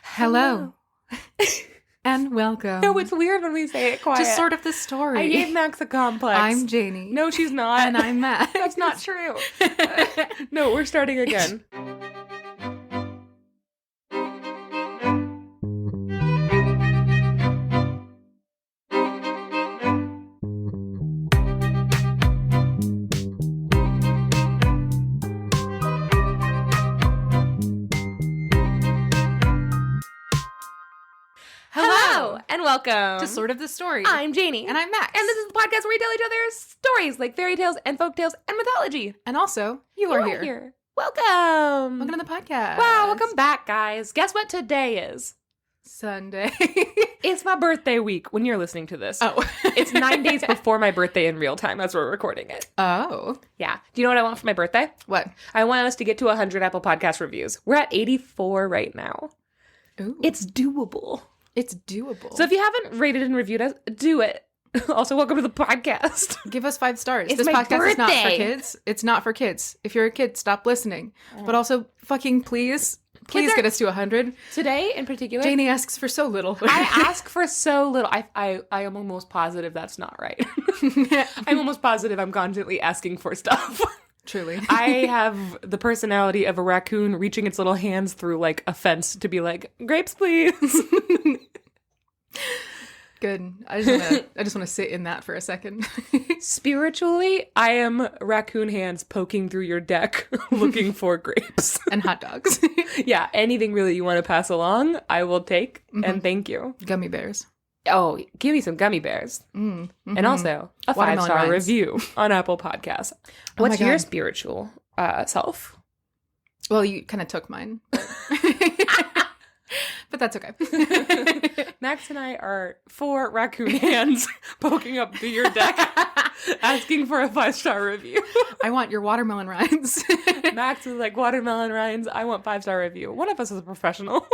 Hello. And welcome. No, it's weird when we say it quiet. Just sort of the story. I gave Max a complex. I'm Janey. No, she's not. And I'm Max. That's not true. No, we're starting again. Hello, and welcome to Sort of the Story. I'm Janey. And I'm Max. And this is the podcast where we tell each other stories like fairy tales and folk tales and mythology. And also, you are here. Welcome. Welcome to the podcast. Wow, welcome back, guys. Guess what today is? Sunday. It's my birthday week when you're listening to this. Oh. It's 9 days before my birthday in real time as we're recording it. Oh. Yeah. Do you know what I want for my birthday? What? I want us to get to 100 Apple Podcast reviews. We're at 84 right now. Ooh. It's doable. It's doable. So if you haven't rated and reviewed us, do it. Also, welcome to the podcast. Give us 5 stars. It's this my podcast is not for birthday. kids. It's not for kids. If you're a kid, stop listening. But also, fucking please get us to 100. Today, in particular, Janey asks for so little. I ask for so little. I am almost positive that's not right. I'm almost positive I'm constantly asking for stuff. Truly. I have the personality of a raccoon reaching its little hands through like a fence to be like, grapes, please. Good. I just want to sit in that for a second. Spiritually, I am raccoon hands poking through your deck looking for grapes. And hot dogs. Yeah, anything really you want to pass along, I will take, and thank you. Gummy bears. Oh, give me some gummy bears. And also, a Watermelon 5-star rinds. review on Apple Podcasts. Oh my What's your God. spiritual self? Well, you kind of took mine. But that's okay. Max and I are 4 raccoon hands poking up through your deck, asking for a 5-star review. I want your watermelon rinds. Max is like, watermelon rinds, I want 5-star review. One of us is a professional.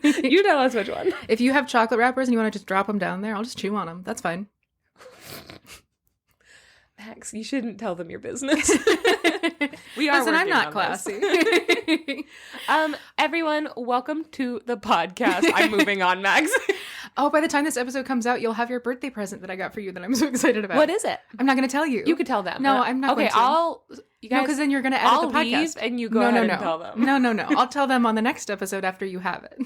You tell us which one. If you have chocolate wrappers and you want to just drop them down there, I'll just chew on them. That's fine. Max, you shouldn't tell them your business. We are Listen, I'm working not on classy. this. Everyone, welcome to the podcast. I'm moving on, Max. Oh, by the time this episode comes out, you'll have your birthday present that I got for you that I'm so excited about. What is it? I'm not going to tell you. You could tell them. No, I'm not okay, going to. you guys. No, because then you're going to edit I'll the podcast. leave and you go ahead and tell them. No. I'll tell them on the next episode after you have it.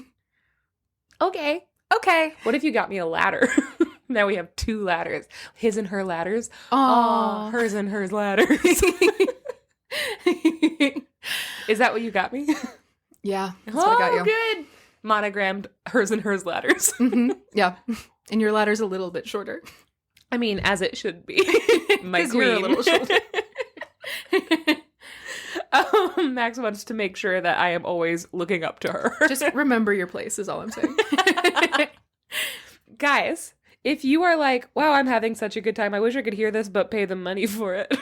Okay. Okay. What if you got me a ladder? Now we have 2 ladders. His and her ladders. Aw. Hers and hers ladders. Is that what you got me? Yeah, that's what I got you. Good. Monogrammed hers and hers ladders. Yeah. And your ladder's a little bit shorter. I mean, as it should be. My 'Cause you're a queen. little shorter. Max wants to make sure that I am always looking up to her. Just remember your place is all I'm saying. Guys, if you are like, wow, I'm having such a good time, I wish I could hear this, but pay them money for it.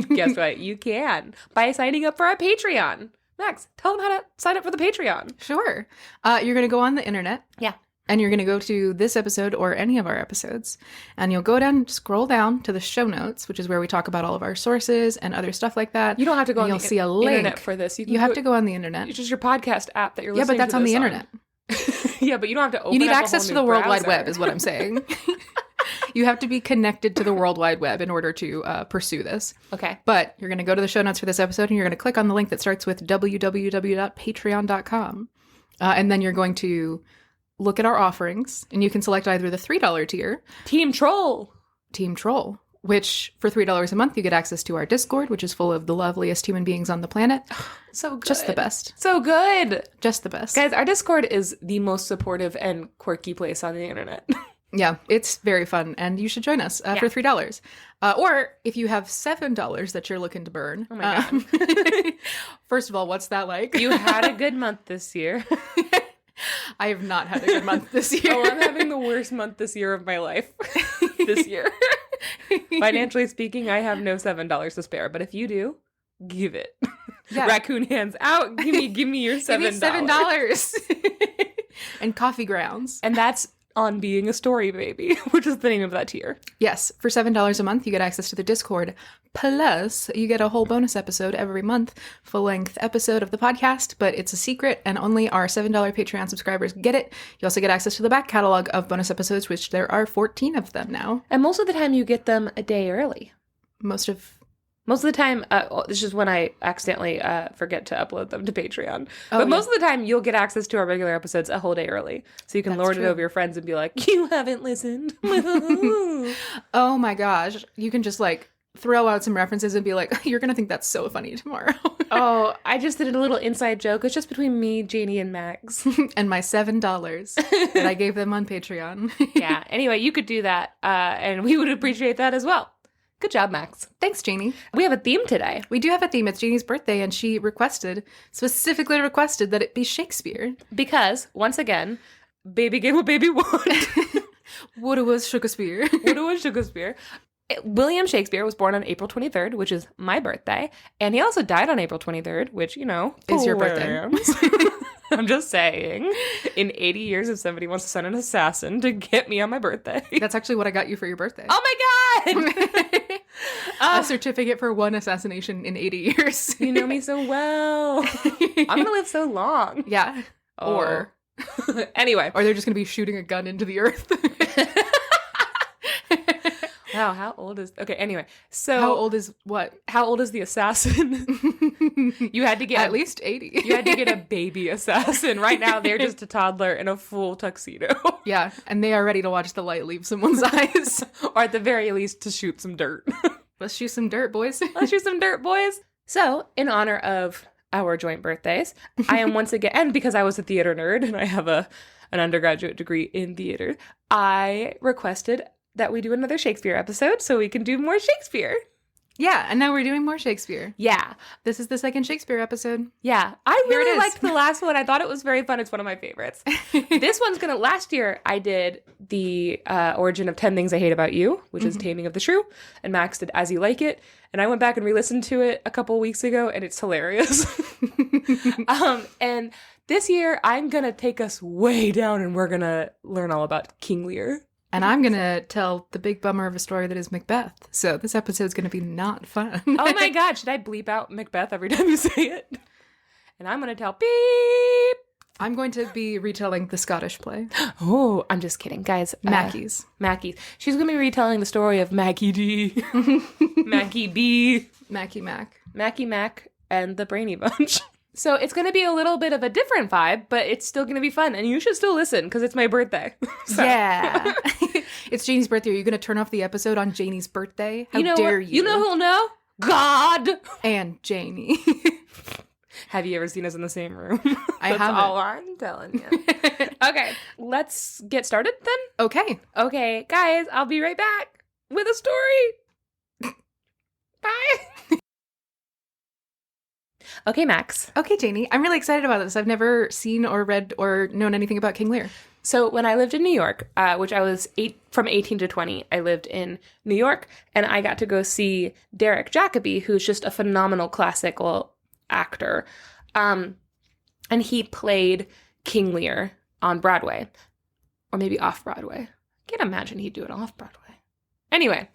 Guess what? You can by signing up for our Patreon. Max, tell them how to sign up for the Patreon. Sure. You're going to go on the internet. Yeah. And you're going to go to this episode or any of our episodes. And you'll go down, scroll down to the show notes, which is where we talk about all of our sources and other stuff like that. You don't have to go and on you'll the see a link. internet for this. You have to go on the internet. It's just your podcast app that you're Yeah, listening but to that's on the this internet. Yeah, but you don't have to open You need up a access whole to the new World Wide browser. Web is what I'm saying. You have to be connected to the World Wide Web in order to pursue this. Okay. But you're going to go to the show notes for this episode and you're going to click on the link that starts with www.patreon.com. And then you're going to look at our offerings and you can select either the $3 tier, Team Troll, which for $3 a month you get access to our Discord, which is full of the loveliest human beings on the planet. So good. Just the best. So good. Just the best. Guys, our Discord is the most supportive and quirky place on the internet. Yeah, it's very fun, and you should join us for $3. Or if you have $7 that you're looking to burn. Oh my God. First of all, what's that like? You had a good month this year. I have not had a good month this year. Oh, I'm having the worst month this year of my life. This year. Financially speaking, I have no $7 to spare, but if you do, give it. Yeah. Raccoon hands out. Give me your $7. Give me $7. And coffee grounds. And that's on being a story baby, which is the name of that tier. Yes, for $7 a month, you get access to the Discord. Plus, you get a whole bonus episode every month, full-length episode of the podcast, but it's a secret, and only our $7 Patreon subscribers get it. You also get access to the back catalog of bonus episodes, which there are 14 of them now. And most of the time, you get them a day early. Most of the time, this is when I accidentally forget to upload them to Patreon. Oh, but most of the time, you'll get access to our regular episodes a whole day early. So you can lord it over your friends and be like, you haven't listened. Oh my gosh. You can just like throw out some references and be like, you're going to think that's so funny tomorrow. Oh, I just did a little inside joke. It's just between me, Janey, and Max. And my $7 that I gave them on Patreon. Yeah. Anyway, you could do that. And we would appreciate that as well. Good job, Max. Thanks, Janey. We have a theme today. We do have a theme. It's Janey's birthday, and she specifically requested that it be Shakespeare. Because, once again, baby gave what baby wanted. Woulda was Shakespeare. Woulda was Shakespeare. William Shakespeare was born on April 23rd, which is my birthday. And he also died on April 23rd, which, you know, is your birthday. I'm just saying. In 80 years, if somebody wants to send an assassin to get me on my birthday. That's actually what I got you for your birthday. Oh my God! A certificate for one assassination in 80 years. You know me so well. I'm going to live so long. Yeah. Oh. Or anyway. Or they're just going to be shooting a gun into the earth. Wow, how old is... Okay, anyway. So... How old is what? How old is the assassin? You had to get... At least 80. You had to get a baby assassin. Right now, they're just a toddler in a full tuxedo. Yeah, and they are ready to watch the light leave someone's eyes. Or at the very least, to shoot some dirt. Let's shoot some dirt, boys. Let's shoot some dirt, boys. So, in honor of our joint birthdays, I am once again... And because I was a theater nerd, and I have an undergraduate degree in theater, I requested that we do another Shakespeare episode so we can do more Shakespeare. Yeah, and now we're doing more Shakespeare. Yeah. This is the second Shakespeare episode. Yeah. I really liked the last one. I thought it was very fun. It's one of my favorites. This one's gonna... Last year, I did the origin of 10 Things I Hate About You, which is Taming of the Shrew, and Max did As You Like It, and I went back and re-listened to it a couple weeks ago, and it's hilarious. And this year, I'm gonna take us way down, and we're gonna learn all about King Lear. And I'm going to tell the big bummer of a story that is Macbeth. So this episode's going to be not fun. Oh my God, should I bleep out Macbeth every time you say it? And I'm going to tell beep. I'm going to be retelling the Scottish play. Oh, I'm just kidding. Guys. Mackie's. She's going to be retelling the story of Mackie D. Mackie B. Mackie Mac. Mackie Mac and the Brainy Bunch. So it's going to be a little bit of a different vibe, but it's still going to be fun. And you should still listen because it's my birthday. Yeah. It's Janie's birthday. Are you going to turn off the episode on Janie's birthday? How dare you? You know who'll know? God! And Janie. Have you ever seen us in the same room? I haven't. That's all I'm telling you. Okay, let's get started then. Okay, guys, I'll be right back with a story. Bye. Okay, Max. Okay, Janie. I'm really excited about this. I've never seen or read or known anything about King Lear. So when I lived in New York, which I was from 18 to 20, I lived in New York, and I got to go see Derek Jacobi, who's just a phenomenal classical actor. And he played King Lear on Broadway, or maybe off-Broadway. I can't imagine he'd do it off-Broadway. Anyway,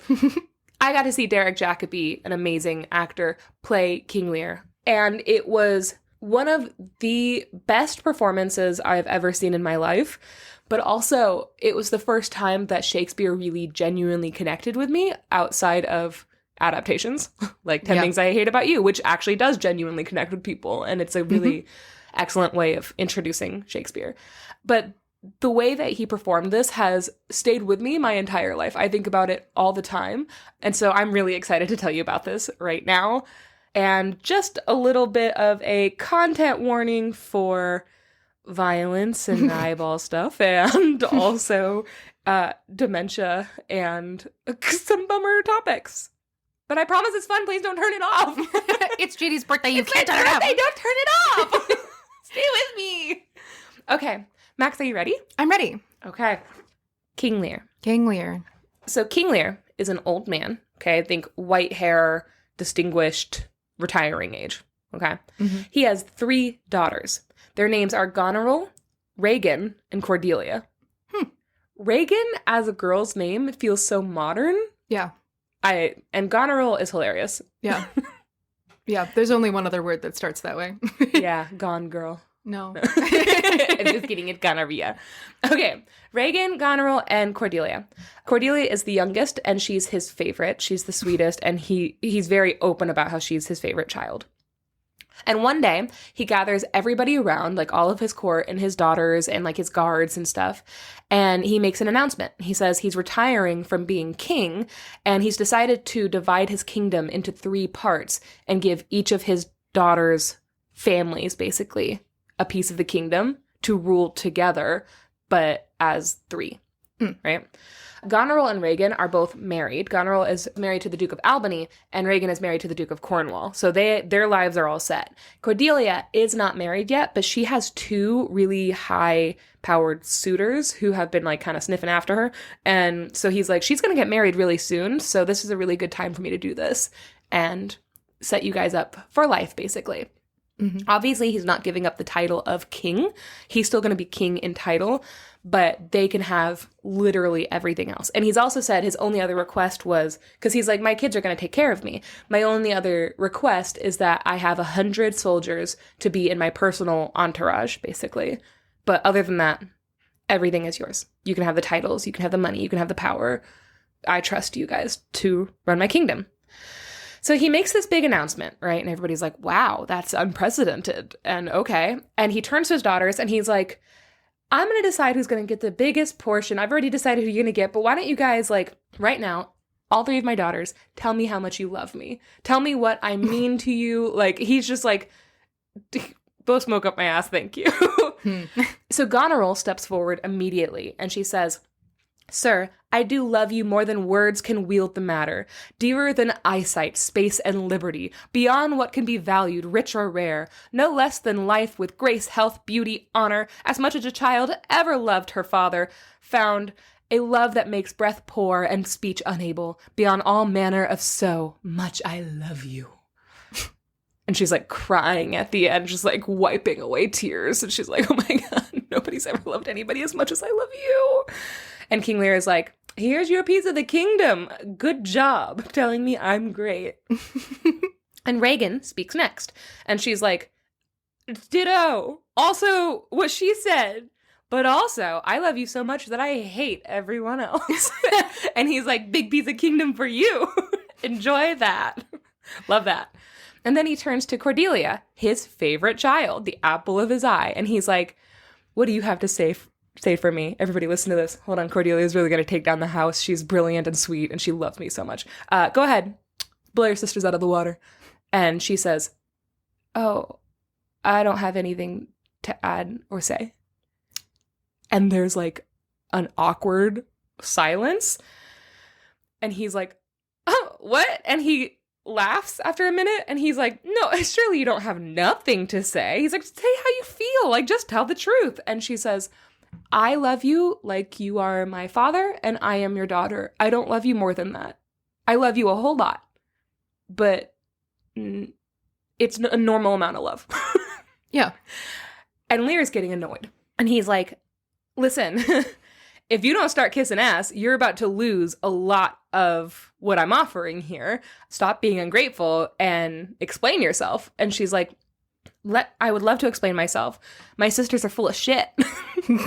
I got to see Derek Jacobi, an amazing actor, play King Lear. And it was one of the best performances I've ever seen in my life. But also, it was the first time that Shakespeare really genuinely connected with me outside of adaptations, like 10 Things I Hate About You, which actually does genuinely connect with people. And it's a really excellent way of introducing Shakespeare. But the way that he performed this has stayed with me my entire life. I think about it all the time. And so I'm really excited to tell you about this right now. And just a little bit of a content warning for violence and eyeball stuff, and also dementia and some bummer topics. But I promise it's fun. Please don't turn it off. It's Janie's birthday. You it's can't my turn birthday. it off. Don't turn it off. Stay with me. Okay. Max, are you ready? I'm ready. Okay. King Lear. King Lear. So King Lear is an old man. Okay. I think white hair, distinguished, retiring age. Okay. Mm-hmm. He has 3 daughters. Their names are Goneril, Regan, and Cordelia. Reagan as a girl's name feels so modern. Yeah. And Goneril is hilarious. Yeah. Yeah. There's only one other word that starts that way. Yeah. Gone girl. No. I'm just kidding. It's gonorrhea. Okay. Reagan, Goneril, and Cordelia. Cordelia is the youngest, and she's his favorite. She's the sweetest, and he's very open about how she's his favorite child. And one day, he gathers everybody around, like all of his court and his daughters and like his guards and stuff, and he makes an announcement. He says he's retiring from being king, and he's decided to divide his kingdom into 3 parts and give each of his daughters' families, basically, a piece of the kingdom to rule together, but as 3, right? Goneril and Reagan are both married. Goneril is married to the Duke of Albany, and Reagan is married to the Duke of Cornwall. So their lives are all set. Cordelia is not married yet, but she has 2 really high-powered suitors who have been like kind of sniffing after her. And so he's like, she's going to get married really soon, so this is a really good time for me to do this and set you guys up for life, basically. Mm-hmm. Obviously, he's not giving up the title of king. He's still going to be king in title, but they can have literally everything else. And he's also said his only other request was, because he's like, my kids are going to take care of me. My only other request is that I have 100 soldiers to be in my personal entourage, basically. But other than that, everything is yours. You can have the titles, you can have the money, you can have the power. I trust you guys to run my kingdom. So he makes this big announcement, right? And everybody's like, wow, that's unprecedented. And okay. And he turns to his daughters and he's like, I'm going to decide who's going to get the biggest portion. I've already decided who you're going to get, but why don't you guys, like, right now, all 3 of my daughters, tell me how much you love me. Tell me what I mean to you. Like, he's just like, blow smoke up my ass, thank you. So Goneril steps forward immediately and she says, Sir, I do love you more than words can wield the matter, dearer than eyesight, space, and liberty, beyond what can be valued, rich or rare, no less than life with grace, health, beauty, honor, as much as a child ever loved her father, found a love that makes breath poor and speech unable, beyond all manner of so much I love you. And she's like crying at the end, just like wiping away tears. And she's like, oh my God, nobody's ever loved anybody as much as I love you. And King Lear is like, here's your piece of the kingdom. Good job telling me I'm great. And Reagan speaks next. And she's like, ditto. Also, what she said. But also, I love you so much that I hate everyone else. And he's like, big piece of kingdom for you. Enjoy that. Love that. And then he turns to Cordelia, his favorite child, the apple of his eye. And he's like, what do you have to say for me? Everybody listen to this. Hold on, Cordelia's really going to take down the house. She's brilliant and sweet, and she loves me so much. Go ahead. Blow your sisters out of the water. And she says, oh, I don't have anything to add or say. And there's like an awkward silence. And he's like, oh, what? And he laughs after a minute and he's like, no, surely you don't have nothing to say. He's like, say how you feel. Like, just tell the truth. And she says, I love you like you are my father and I am your daughter. I don't love you more than that. I love you a whole lot. But it's a normal amount of love. Yeah. And Lear's getting annoyed. And he's like, listen, if you don't start kissing ass, you're about to lose a lot of what I'm offering here. Stop being ungrateful and explain yourself. And she's like, I would love to explain myself. My sisters are full of shit.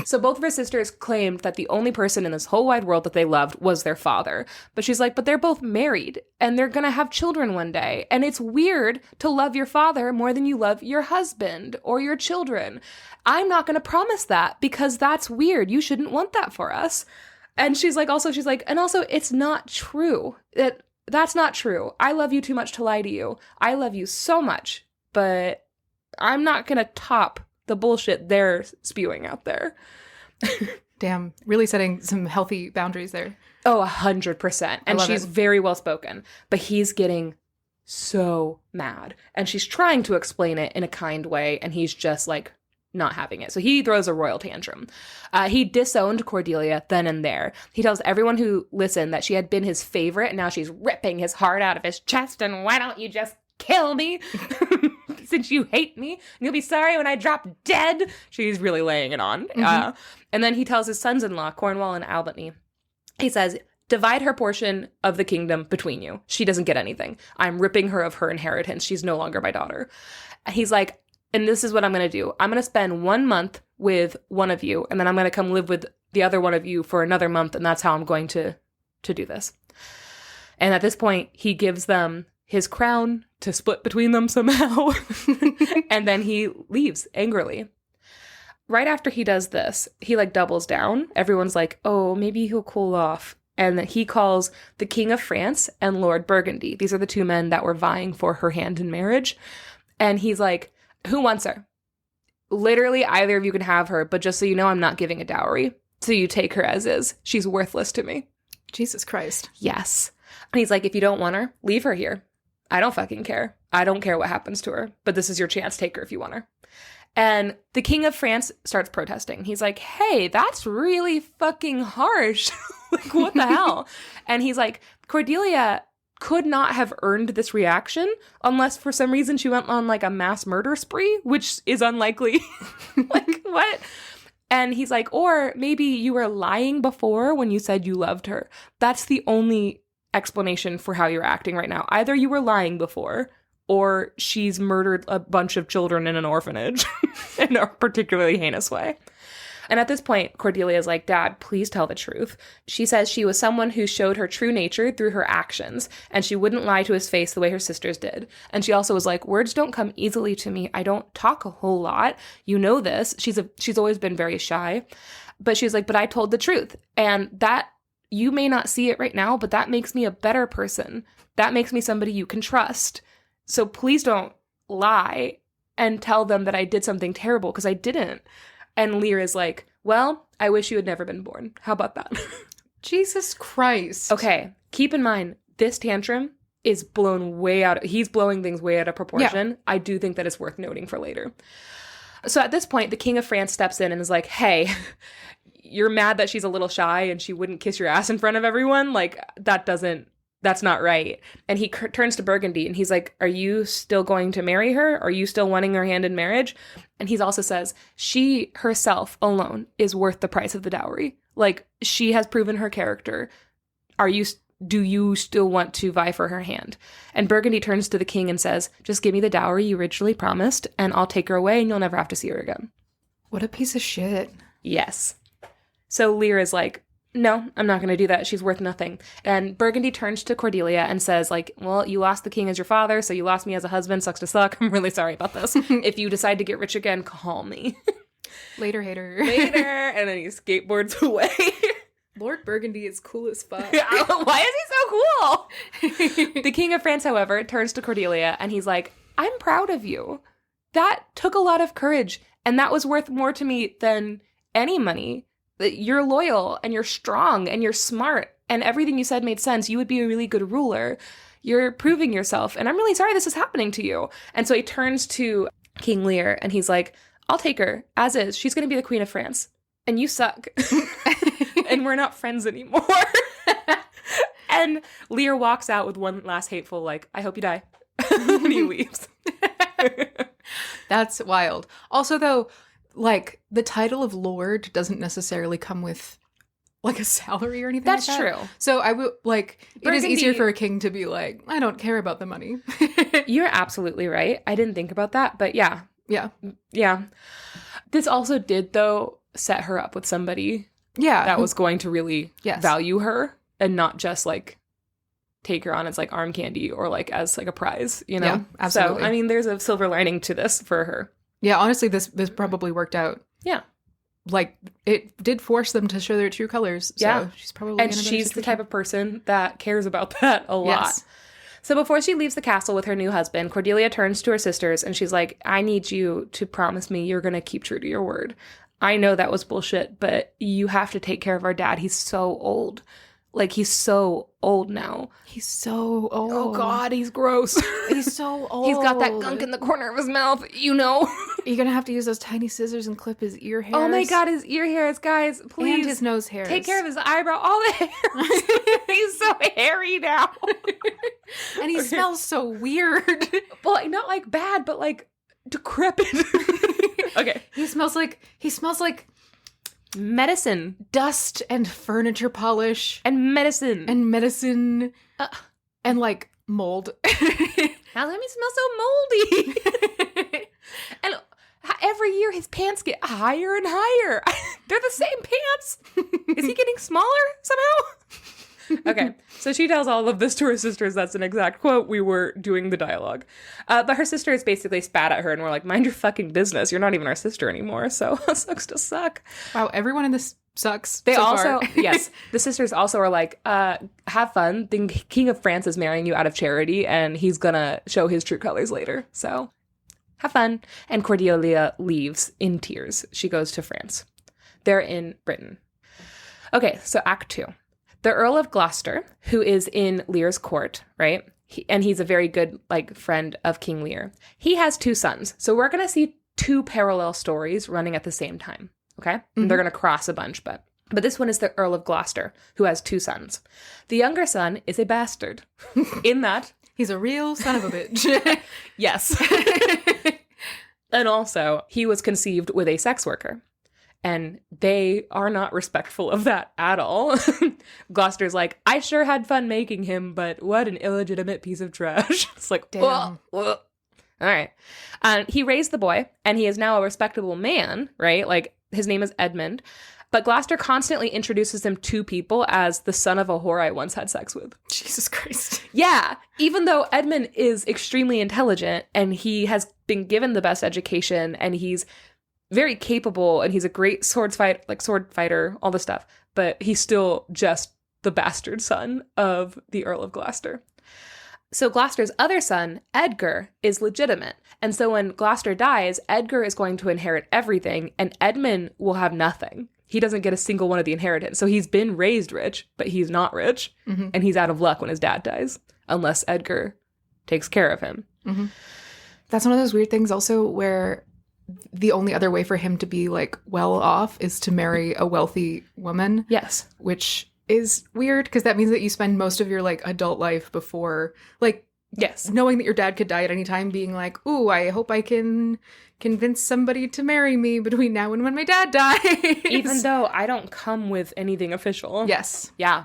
So both of her sisters claimed that the only person in this whole wide world that they loved was their father. But she's like, but they're both married and they're going to have children one day. And it's weird to love your father more than you love your husband or your children. I'm not going to promise that because that's weird. You shouldn't want that for us. And she's like, it's not true. That's not true. I love you too much to lie to you. I love you so much, but I'm not going to top the bullshit they're spewing out there. Damn. Really setting some healthy boundaries there. Oh, 100%. And she's very well spoken. But he's getting so mad. And she's trying to explain it in a kind way. And he's just like not having it. So he throws a royal tantrum. He disowned Cordelia then and there. He tells everyone who listened that she had been his favorite. And now she's ripping his heart out of his chest. And why don't you just kill me? since you hate me, and you'll be sorry when I drop dead. She's really laying it on. And then he tells his sons-in-law, Cornwall and Albany, he says, divide her portion of the kingdom between you. She doesn't get anything. I'm ripping her of her inheritance. She's no longer my daughter. And he's like, and this is what I'm going to do. I'm going to spend 1 month with one of you, and then I'm going to come live with the other one of you for another month, and that's how I'm going to do this. And at this point, he gives them his crown to split between them somehow. And then he leaves angrily. Right after he does this, he like doubles down. Everyone's like, oh, maybe he'll cool off. And he calls the King of France and Lord Burgundy. These are the two men that were vying for her hand in marriage. And he's like, who wants her? Literally, either of you can have her, but just so you know, I'm not giving a dowry. So you take her as is. She's worthless to me. Jesus Christ. Yes. And he's like, if you don't want her, leave her here. I don't fucking care. I don't care what happens to her. But this is your chance. Take her if you want her. And the King of France starts protesting. He's like, hey, that's really fucking harsh. Like, what the hell? And he's like, Cordelia could not have earned this reaction unless for some reason she went on like a mass murder spree, which is unlikely. Like, what? And he's like, or maybe you were lying before when you said you loved her. That's the only explanation for how you're acting right now. Either you were lying before, or she's murdered a bunch of children in an orphanage in a particularly heinous way. And at this point, Cordelia's like, Dad, please tell the truth. She says she was someone who showed her true nature through her actions, and she wouldn't lie to his face the way her sisters did. And she also was like, words don't come easily to me. I don't talk a whole lot. You know this. She's always been very shy. But she's like, but I told the truth. And that, you may not see it right now, but that makes me a better person. That makes me somebody you can trust. So please don't lie and tell them that I did something terrible, because I didn't. And Lear is like, well, I wish you had never been born. How about that? Jesus Christ. Okay, keep in mind, this tantrum is blown way out. He's blowing things way out of proportion. Yeah. I do think that it's worth noting for later. So at this point, the King of France steps in and is like, hey, you're mad that she's a little shy and she wouldn't kiss your ass in front of everyone? Like, that's not right. And he turns to Burgundy and he's like, are you still going to marry her? Are you still wanting her hand in marriage? And he also says, she herself alone is worth the price of the dowry. Like, she has proven her character. Do you still want to vie for her hand? And Burgundy turns to the king and says, just give me the dowry you originally promised and I'll take her away and you'll never have to see her again. What a piece of shit. Yes. So Lear is like, no, I'm not going to do that. She's worth nothing. And Burgundy turns to Cordelia and says, like, well, you lost the king as your father, so you lost me as a husband. Sucks to suck. I'm really sorry about this. If you decide to get rich again, call me. Later, hater. Later. And then he skateboards away. Lord Burgundy is cool as fuck. Why is he so cool? The King of France, however, turns to Cordelia and he's like, I'm proud of you. That took a lot of courage, and that was worth more to me than any money. You're loyal and you're strong and you're smart and everything you said made sense. You would be a really good ruler. You're proving yourself. And I'm really sorry this is happening to you. And so he turns to King Lear and he's like, I'll take her as is. She's going to be the Queen of France. And you suck. And we're not friends anymore. And Lear walks out with one last hateful, like, I hope you die. And he leaves. That's wild. Also, though, like, the title of Lord doesn't necessarily come with, like, a salary or anything That's like that. true. So I would, like, Burgundy, it is easier for a king to be like, I don't care about the money. You're absolutely right. I didn't think about that, but yeah. Yeah. Yeah. This also did, though, set her up with somebody that was going to really value her and not just, like, take her on as, like, arm candy or, like, as, like, a prize, you know? Yeah, absolutely. So, I mean, there's a silver lining to this for her. Yeah, honestly, this probably worked out. Yeah. Like, it did force them to show their true colors. So yeah. she's probably And she's the type of person that cares about that a lot. Yes. So before she leaves the castle with her new husband, Cordelia turns to her sisters and she's like, I need you to promise me you're going to keep true to your word. I know that was bullshit, but you have to take care of our dad. He's so old. Like, he's so old now. He's so old. Oh, God, he's gross. He's so old. He's got that gunk in the corner of his mouth, you know. You're going to have to use those tiny scissors and clip his ear hairs. Oh, my God, his ear hairs, guys. Please. And his nose hairs. Take care of his eyebrow. All the hairs. He's so hairy now. And he smells so weird. Well, like, not, like, bad, but, like, decrepit. Okay. He smells like Medicine. dust and furniture polish And medicine. and medicine and like mold. How does he smell so moldy? And every year his pants get higher and higher. They're the same pants. Is he getting smaller somehow? Okay, so she tells all of this to her sisters. That's an exact quote. We were doing the dialogue. But her sisters basically spat at her and were like, mind your fucking business. You're not even our sister anymore, so sucks to suck. Wow, everyone in this sucks. They so also, far. yes, the sisters also are like, have fun. The King of France is marrying you out of charity, and he's gonna show his true colors later. So have fun. And Cordelia leaves in tears. She goes to France. They're in Britain. Okay, so Act 2. The Earl of Gloucester, who is in Lear's court, right? And he's a very good friend of King Lear. He has 2 sons. So we're going to see 2 parallel stories running at the same time. Okay? Mm-hmm. They're going to cross a bunch, but this one is the Earl of Gloucester, who has 2 sons. The younger son is a bastard. In that, he's a real son of a bitch. Yes. And also, he was conceived with a sex worker. And they are not respectful of that at all. Gloucester's like, I sure had fun making him, but what an illegitimate piece of trash. It's like, damn. All right. He raised the boy, and he is now a respectable man, right? Like, his name is Edmund. But Gloucester constantly introduces him to people as the son of a whore I once had sex with. Jesus Christ. Yeah. Even though Edmund is extremely intelligent, and he has been given the best education, and he's very capable, and he's a great sword fighter, all this stuff. But he's still just the bastard son of the Earl of Gloucester. So Gloucester's other son, Edgar, is legitimate. And so when Gloucester dies, Edgar is going to inherit everything, and Edmund will have nothing. He doesn't get a single one of the inheritance. So he's been raised rich, but he's not rich. Mm-hmm. And he's out of luck when his dad dies, unless Edgar takes care of him. Mm-hmm. That's one of those weird things also where the only other way for him to be well off is to marry a wealthy woman. Yes. Which is weird because that means that you spend most of your adult life before yes, knowing that your dad could die at any time, being like, ooh, I hope I can convince somebody to marry me between now and when my dad dies. Even though I don't come with anything official. Yes. Yeah.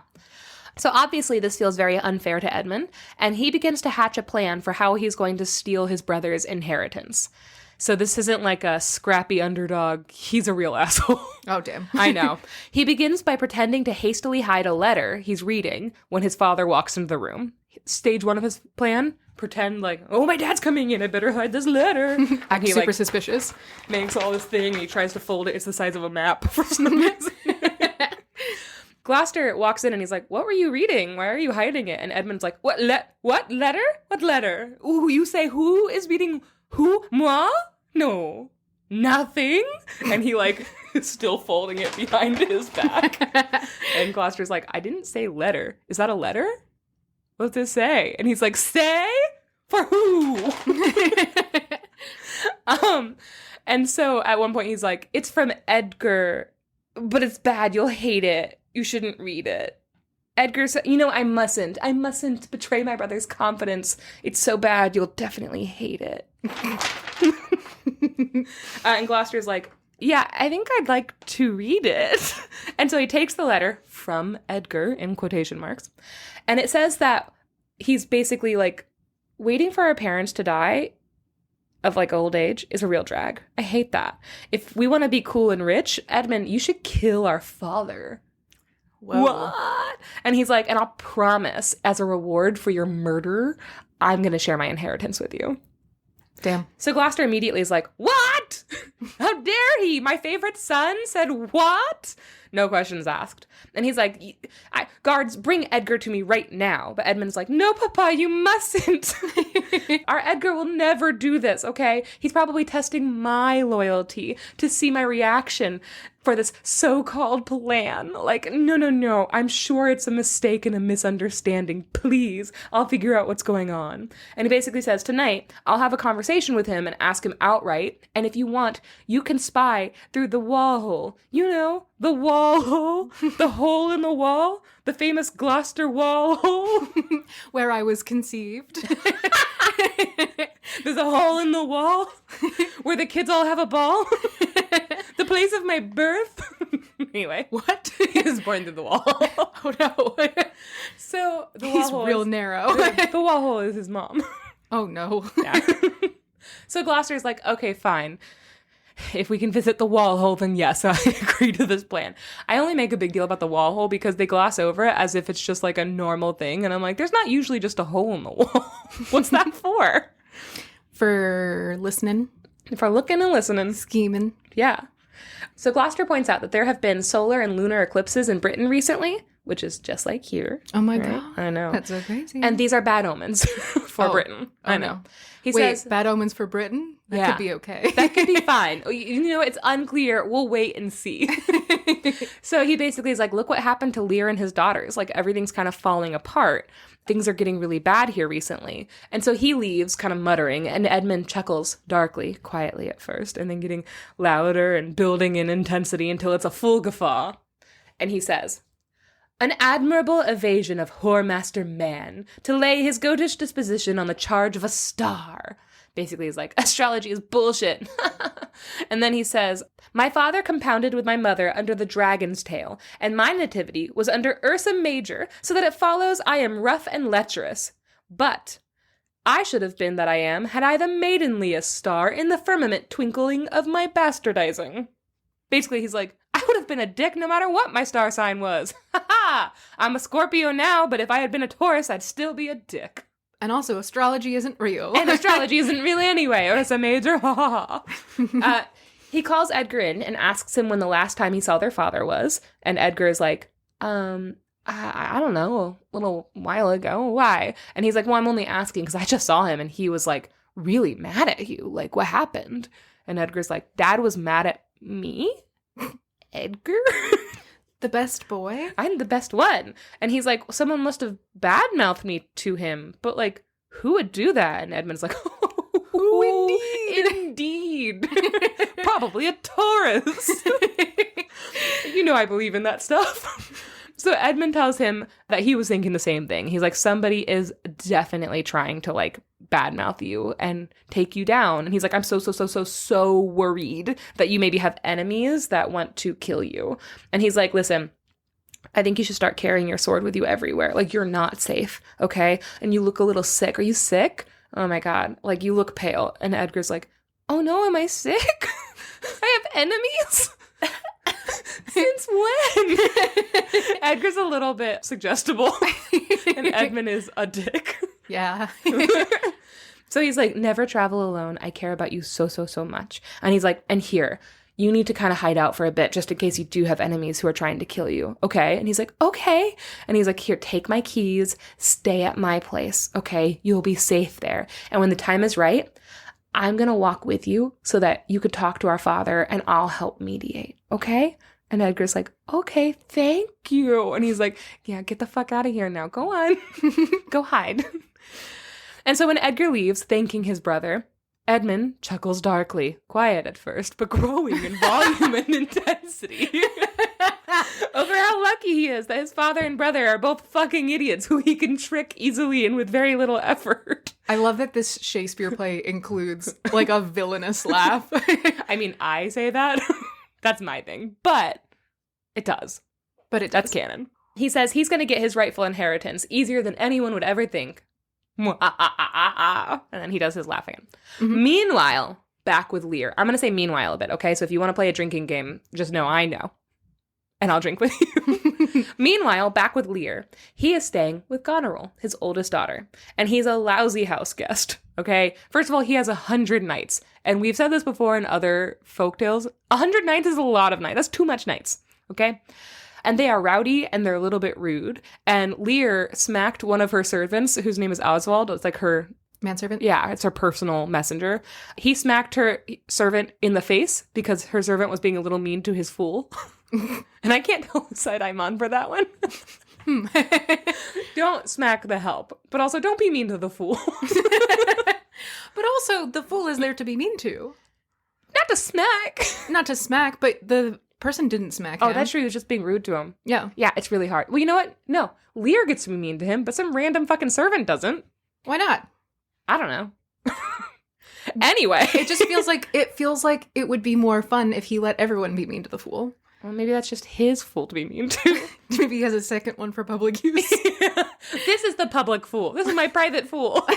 So obviously this feels very unfair to Edmund, and he begins to hatch a plan for how he's going to steal his brother's inheritance. So this isn't like a scrappy underdog. He's a real asshole. Oh, damn. I know. He begins by pretending to hastily hide a letter he's reading when his father walks into the room. Stage 1 of his plan, pretend oh, my dad's coming in, I better hide this letter. Act he super suspicious. Makes all this thing, and he tries to fold it. It's the size of a map for some reason. Gloucester walks in and he's like, what were you reading? Why are you hiding it? And Edmund's like, what letter? What letter? Ooh, you say who is reading who? Moi? No. Nothing? And he is still folding it behind his back. And Gloucester's like, I didn't say letter. Is that a letter? What's this say? And he's like, say? For who? And so at one point he's like, it's from Edgar, but it's bad. You'll hate it. You shouldn't read it. Edgar said, I mustn't betray my brother's confidence. It's so bad. You'll definitely hate it. And Gloucester's like, yeah, I think I'd like to read it. And so he takes the letter from Edgar, in quotation marks, and it says that he's basically waiting for our parents to die of old age is a real drag. I hate that. If we want to be cool and rich, Edmund, you should kill our father. Whoa. What? And he's like, and I'll promise, as a reward for your murder, I'm going to share my inheritance with you. Damn. So Gloucester immediately is like, what? How dare he? My favorite son said what? No questions asked. And he's like, guards, bring Edgar to me right now. But Edmund's like, no, Papa, you mustn't. Our Edgar will never do this, okay? He's probably testing my loyalty to see my reaction for this so-called plan. No. I'm sure it's a mistake and a misunderstanding. Please, I'll figure out what's going on. And he basically says, tonight, I'll have a conversation with him and ask him outright. And if you want, you can spy through the wall hole. The wall hole. The hole in the wall. The famous Gloucester wall hole. Where I was conceived. There's a hole in the wall where the kids all have a ball. The place of my birth. Anyway. What? He was born through the wall. Oh, no. So the He's wall real is, narrow. the wall hole is his mom. Oh, no. Yeah. So Gloucester's like, okay, fine. If we can visit the wall hole, then yes, I agree to this plan. I only make a big deal about the wall hole because they gloss over it as if it's just like a normal thing. And I'm like, there's not usually just a hole in the wall. What's that for? For listening. For looking and listening. Scheming. Yeah. So Gloucester points out that there have been solar and lunar eclipses in Britain recently, which is just like here. Oh my right? God. I know. That's so crazy. And these are bad omens for Britain. I know. No. He Wait, says, bad omens for Britain? That Yeah. could be okay. that could be fine. You know, it's unclear. We'll wait and see. So he basically is like, look what happened to Lear and his daughters. Like, everything's kind of falling apart. Things are getting really bad here recently. And so he leaves kind of muttering, and Edmund chuckles darkly, quietly at first, and then getting louder and building in intensity until it's a full guffaw. And he says, an admirable evasion of whoremaster man, to lay his goatish disposition on the charge of a star. Basically, he's like, astrology is bullshit. And then he says, my father compounded with my mother under the dragon's tail, and my nativity was under Ursa Major, so that it follows I am rough and lecherous. But I should have been that I am, had I the maidenliest star in the firmament twinkling of my bastardizing. Basically, he's like, I would have been a dick no matter what my star sign was. Ha ha! I'm a Scorpio now, but if I had been a Taurus, I'd still be a dick. And also, astrology isn't real. And astrology isn't real anyway. Ursa Major, ha ha ha. He calls Edgar in and asks him when the last time he saw their father was. And Edgar is like, I don't know, a little while ago. Why? And he's like, well, I'm only asking because I just saw him and he was like really mad at you. Like, what happened? And Edgar's like, Dad was mad at me? Edgar? The best boy? I'm the best one. And he's like, someone must have badmouthed me to him. But like, who would do that? And Edmund's like, Who indeed. Probably a Taurus. You know I believe in that stuff. So Edmund tells him that he was thinking the same thing. He's like, somebody is definitely trying to like badmouth you and take you down. And he's like, I'm so worried that you maybe have enemies that want to kill you. And he's like, listen, I think you should start carrying your sword with you everywhere. Like, you're not safe, okay? And you look a little sick. Are you sick? Oh my God. Like, you look pale. And Edgar's like, oh no, am I sick? I have enemies? Since when? Edgar's a little bit suggestible. And Edmund is a dick. Yeah. So he's like, never travel alone. I care about you so much. And he's like, and here, you need to kind of hide out for a bit just in case you do have enemies who are trying to kill you. Okay? And he's like, okay. And he's like, here, take my keys. Stay at my place. Okay? You'll be safe there. And when the time is right, I'm going to walk with you so that you could talk to our father and I'll help mediate. Okay? And Edgar's like, okay, thank you. And he's like, yeah, get the fuck out of here now. Go on. Go hide. And so when Edgar leaves, thanking his brother, Edmund chuckles darkly, quiet at first, but growing in volume and intensity. Over how lucky he is that his father and brother are both fucking idiots who he can trick easily and with very little effort. I love that this Shakespeare play includes like a villainous laugh. I mean, I say that. That's my thing. But it does. But it That's does. canon. He says he's going to get his rightful inheritance easier than anyone would ever think. And then he does his laughing. Mm-hmm. Meanwhile, back with Lear. I'm going to say meanwhile a bit, okay? So if you want to play a drinking game, just know I know. And I'll drink with you. Meanwhile, back with Lear, he is staying with Goneril, his oldest daughter. And he's a lousy house guest, okay? First of all, he has 100 knights. And we've said this before in other folktales. 100 knights is a lot of knights. That's too much knights, okay? And they are rowdy and they're a little bit rude. And Lear smacked one of her servants, whose name is Oswald. It's like her... manservant? Yeah, it's her personal messenger. He smacked her servant in the face because her servant was being a little mean to his fool. And I can't tell what side I'm on for that one. Don't smack the help, but also don't be mean to the fool. But also, the fool is there to be mean to. Not to smack. Not to smack, but the person didn't smack him. Oh, that's true. He was just being rude to him. Yeah. Yeah, it's really hard. Well, you know what? No, Lear gets to be mean to him, but some random fucking servant doesn't. Why not? I don't know. Anyway. It just feels like it would be more fun if he let everyone be mean to the fool. Well, maybe that's just his fool to be mean to. Maybe he has a second one for public use. This is the public fool. This is my private fool.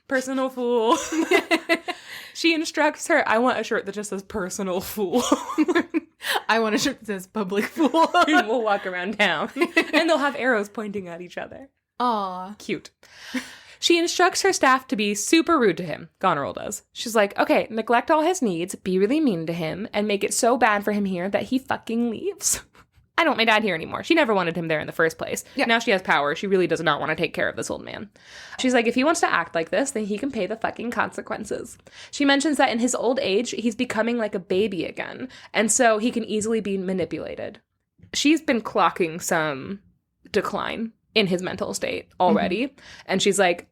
Personal fool. She instructs her, I want a shirt that just says personal fool. I want a shirt that says public fool. We'll walk around town. And they'll have arrows pointing at each other. Aw. Cute. She instructs her staff to be super rude to him. Goneril does. She's like, okay, neglect all his needs, be really mean to him, and make it so bad for him here that he fucking leaves. I don't want my dad here anymore. She never wanted him there in the first place. Yeah. Now she has power. She really does not want to take care of this old man. She's like, if he wants to act like this, then he can pay the fucking consequences. She mentions that in his old age, he's becoming like a baby again, and so he can easily be manipulated. She's been clocking some decline in his mental state already. Mm-hmm. And she's like,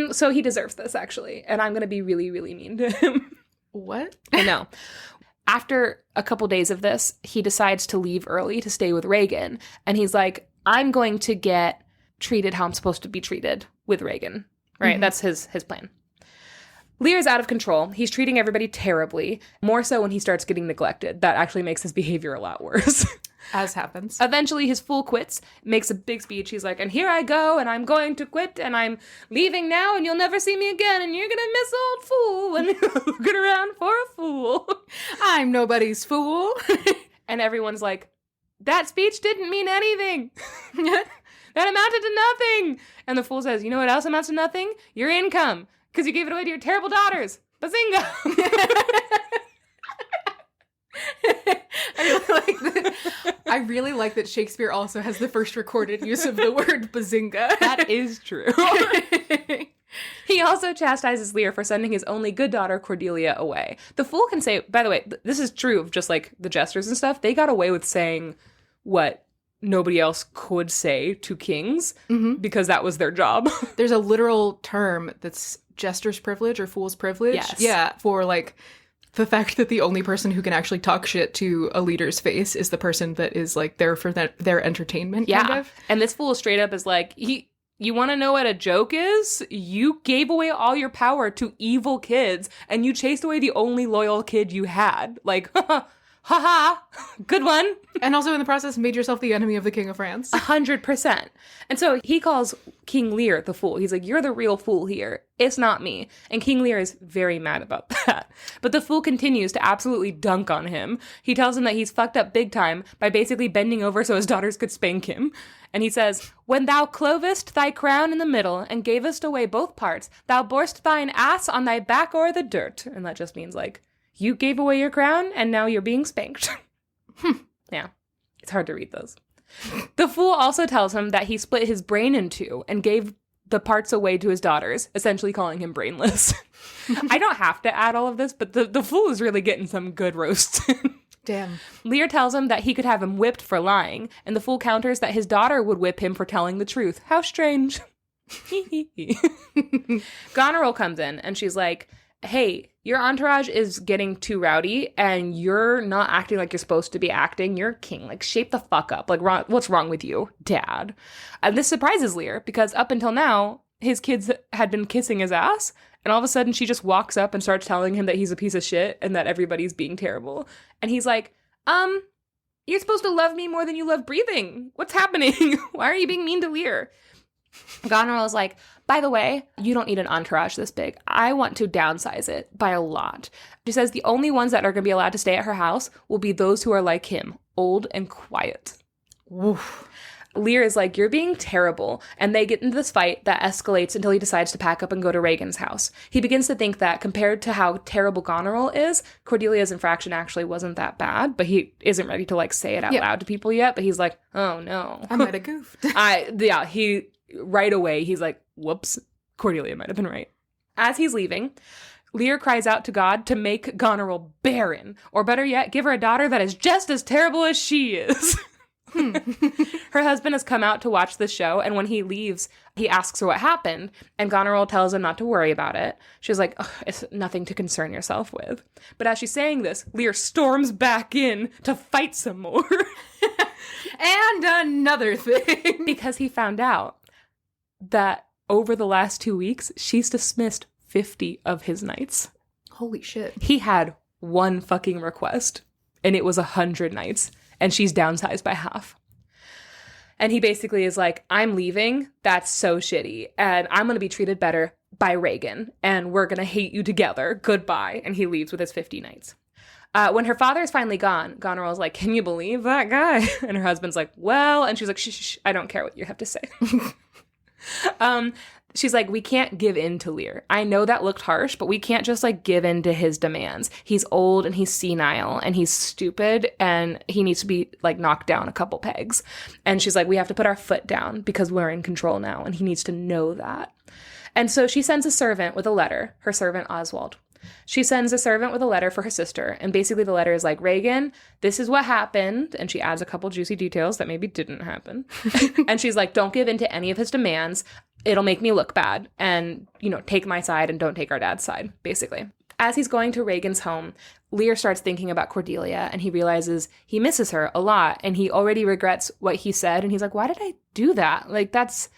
so he deserves this, actually. And I'm going to be really, really mean to him. What? I know. After a couple days of this, he decides to leave early to stay with Regan. And he's like, I'm going to get treated how I'm supposed to be treated with Regan. Right? Mm-hmm. That's his plan. Lear's out of control. He's treating everybody terribly. More so when he starts getting neglected. That actually makes his behavior a lot worse. As happens. Eventually, his fool quits, makes a big speech. He's like, and here I go, and I'm going to quit, and I'm leaving now, and you'll never see me again, and you're gonna miss old fool when you're looking around for a fool. I'm nobody's fool. And everyone's like, that speech didn't mean anything. That amounted to nothing. And the fool says, you know what else amounts to nothing? Your income, because you gave it away to your terrible daughters. Bazinga! I really like that Shakespeare also has the first recorded use of the word bazinga. That is true. He also chastises Lear for sending his only good daughter, Cordelia, away. The fool can say, by the way, this is true of just like the jesters and stuff. They got away with saying what nobody else could say to kings because that was their job. There's a literal term that's jester's privilege or fool's privilege. Yes. Yeah, for like the fact that the only person who can actually talk shit to a leader's face is the person that is like there for their entertainment. Yeah. Kind of. And this fool straight up is like, you want to know what a joke is? You gave away all your power to evil kids and you chased away the only loyal kid you had. Like, haha, good one. And also in the process made yourself the enemy of the King of France. 100%. And so he calls King Lear the fool. He's like, you're the real fool here. It's not me. And King Lear is very mad about that. But the fool continues to absolutely dunk on him. He tells him that he's fucked up big time by basically bending over so his daughters could spank him. And he says, when thou clovest thy crown in the middle and gavest away both parts, thou borest thine ass on thy back o'er the dirt. And that just means like, you gave away your crown, and now you're being spanked. Yeah, it's hard to read those. The fool also tells him that he split his brain in two and gave the parts away to his daughters, essentially calling him brainless. I don't have to add all of this, but the fool is really getting some good roasts. Damn. Lear tells him that he could have him whipped for lying, and the fool counters that his daughter would whip him for telling the truth. How strange. Goneril comes in, and she's like, hey, your entourage is getting too rowdy and you're not acting like you're supposed to be acting. You're king. Like, shape the fuck up. Like, what's wrong with you, Dad? And this surprises Lear because up until now, his kids had been kissing his ass. And all of a sudden, she just walks up and starts telling him that he's a piece of shit and that everybody's being terrible. And he's like, you're supposed to love me more than you love breathing. What's happening? Why are you being mean to Lear? Goneril is like, by the way, you don't need an entourage this big. I want to downsize it by a lot. She says the only ones that are going to be allowed to stay at her house will be those who are like him, old and quiet. Oof. Lear is like, you're being terrible. And they get into this fight that escalates until he decides to pack up and go to Regan's house. He begins to think that compared to how terrible Goneril is, Cordelia's infraction actually wasn't that bad, but he isn't ready to like say it out loud to people yet. But he's like, oh no. I might have goofed. Right away, he's like, whoops, Cordelia might have been right. As he's leaving, Lear cries out to God to make Goneril barren, or better yet, give her a daughter that is just as terrible as she is. Her husband has come out to watch the show, and when he leaves, he asks her what happened, and Goneril tells him not to worry about it. She's like, it's nothing to concern yourself with. But as she's saying this, Lear storms back in to fight some more. And another thing. Because he found out that over the last 2 weeks, she's dismissed 50 of his knights. Holy shit. He had one fucking request, and it was 100 knights, and she's downsized by half. And he basically is like, I'm leaving. That's so shitty. And I'm going to be treated better by Regan. And we're going to hate you together. Goodbye. And he leaves with his 50 knights. When her father is finally gone, Goneril's like, can you believe that guy? And her husband's like, well, and she's like, shh, I don't care what you have to say. She's like, we can't give in to Lear. I know that looked harsh, but we can't just like give in to his demands. He's old and he's senile and he's stupid and he needs to be like knocked down a couple pegs. And she's like, we have to put our foot down because we're in control now and he needs to know that. And so she sends a servant with a letter, her servant Oswald. She sends a servant with a letter for her sister. And basically the letter is like, Regan, this is what happened. And she adds a couple juicy details that maybe didn't happen. And she's like, don't give in to any of his demands. It'll make me look bad. And, you know, take my side and don't take our dad's side, basically. As he's going to Regan's home, Lear starts thinking about Cordelia and he realizes he misses her a lot. And he already regrets what he said. And he's like, why did I do that? Like, that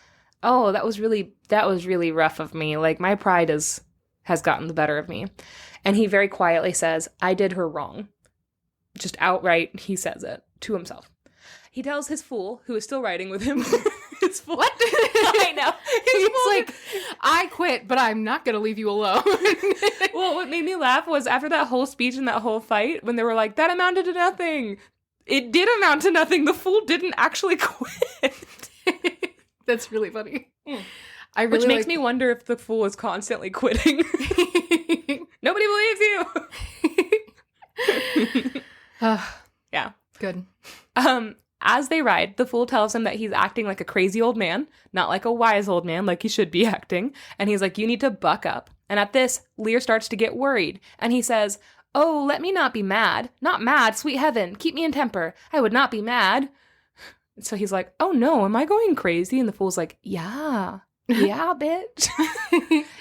was really rough of me. Like, my pride has gotten the better of me. And he very quietly says, I did her wrong. Just outright, he says it to himself. He tells his fool, who is still riding with him. His fool. What? I know. He's like, I quit, but I'm not going to leave you alone. Well, what made me laugh was after that whole speech and that whole fight, when they were like, that amounted to nothing. It did amount to nothing. The fool didn't actually quit. That's really funny. Which makes me wonder if the fool is constantly quitting. Nobody believes you. Yeah. Good. As they ride, the fool tells him that he's acting like a crazy old man, not like a wise old man like he should be acting. And he's like, you need to buck up. And at this, Lear starts to get worried. And he says, oh, let me not be mad. Not mad, sweet heaven. Keep me in temper. I would not be mad. So he's like, oh no, am I going crazy? And the fool's like, yeah, bitch.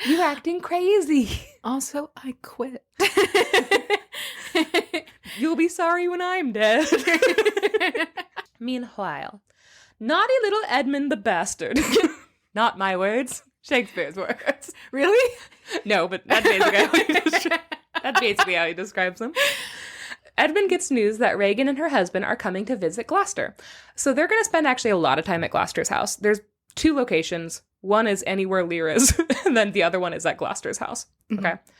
You're acting crazy. Also, I quit. You'll be sorry when I'm dead. Meanwhile, naughty little Edmund the bastard. Not my words, Shakespeare's words. Really? No, but that's basically how he describes them. Edmund gets news that Regan and her husband are coming to visit Gloucester. So they're going to spend actually a lot of time at Gloucester's house. There's 2 locations. One is anywhere Lear is, and then the other one is at Gloucester's house. Okay. Mm-hmm.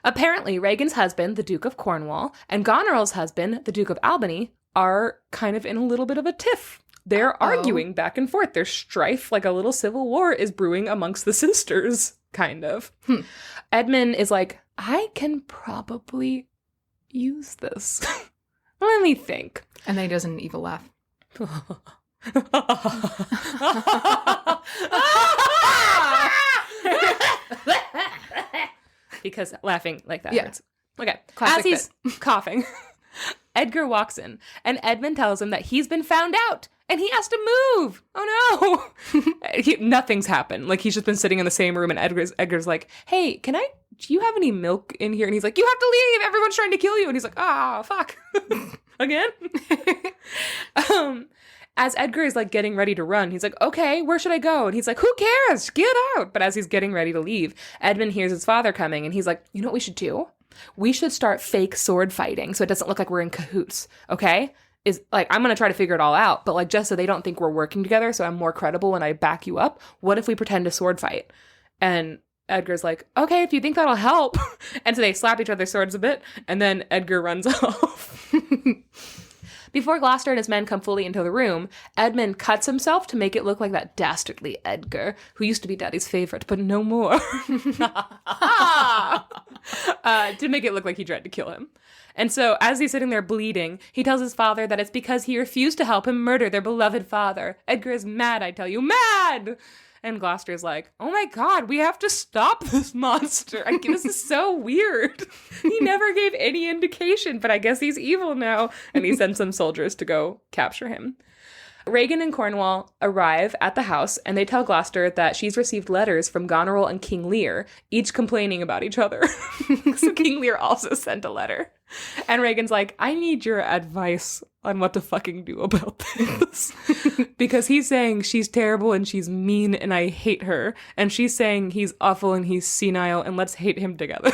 Apparently, Regan's husband, the Duke of Cornwall, and Goneril's husband, the Duke of Albany, are kind of in a little bit of a tiff. They're arguing back and forth. There's strife, like a little civil war is brewing amongst the sisters, kind of. Edmund is like, I can probably use this. Let me think. And then he does an evil laugh. Because laughing like that hurts. Okay. Classic As he's coughing, Edgar walks in, and Edmund tells him that he's been found out, and he has to move. Oh no. Nothing's happened. Like, he's just been sitting in the same room, and Edgar's like, hey, do you have any milk in here? And he's like, you have to leave. Everyone's trying to kill you. And he's like, fuck. Again? As Edgar is like getting ready to run, he's like, okay, where should I go? And he's like, who cares? Get out. But as he's getting ready to leave, Edmund hears his father coming, and he's like, you know what we should do? We should start fake sword fighting so it doesn't look like we're in cahoots, okay? Is like, I'm going to try to figure it all out, but like, just so they don't think we're working together, so I'm more credible when I back you up, what if we pretend to sword fight? And Edgar's like, okay, if you think that'll help. And so they slap each other's swords a bit, and then Edgar runs off. Before Gloucester and his men come fully into the room, Edmund cuts himself to make it look like that dastardly Edgar, who used to be Daddy's favorite, but no more. To make it look like he tried to kill him. And so, as he's sitting there bleeding, he tells his father that it's because he refused to help him murder their beloved father. Edgar is mad, I tell you, mad! And Gloucester's like, oh my god, we have to stop this monster. This is so weird. He never gave any indication, but I guess he's evil now. And he sends some soldiers to go capture him. Regan and Cornwall arrive at the house, and they tell Gloucester that she's received letters from Goneril and King Lear, each complaining about each other. So King Lear also sent a letter. And Regan's like, I need your advice on what to fucking do about this. Because he's saying she's terrible and she's mean and I hate her. And she's saying he's awful and he's senile and let's hate him together.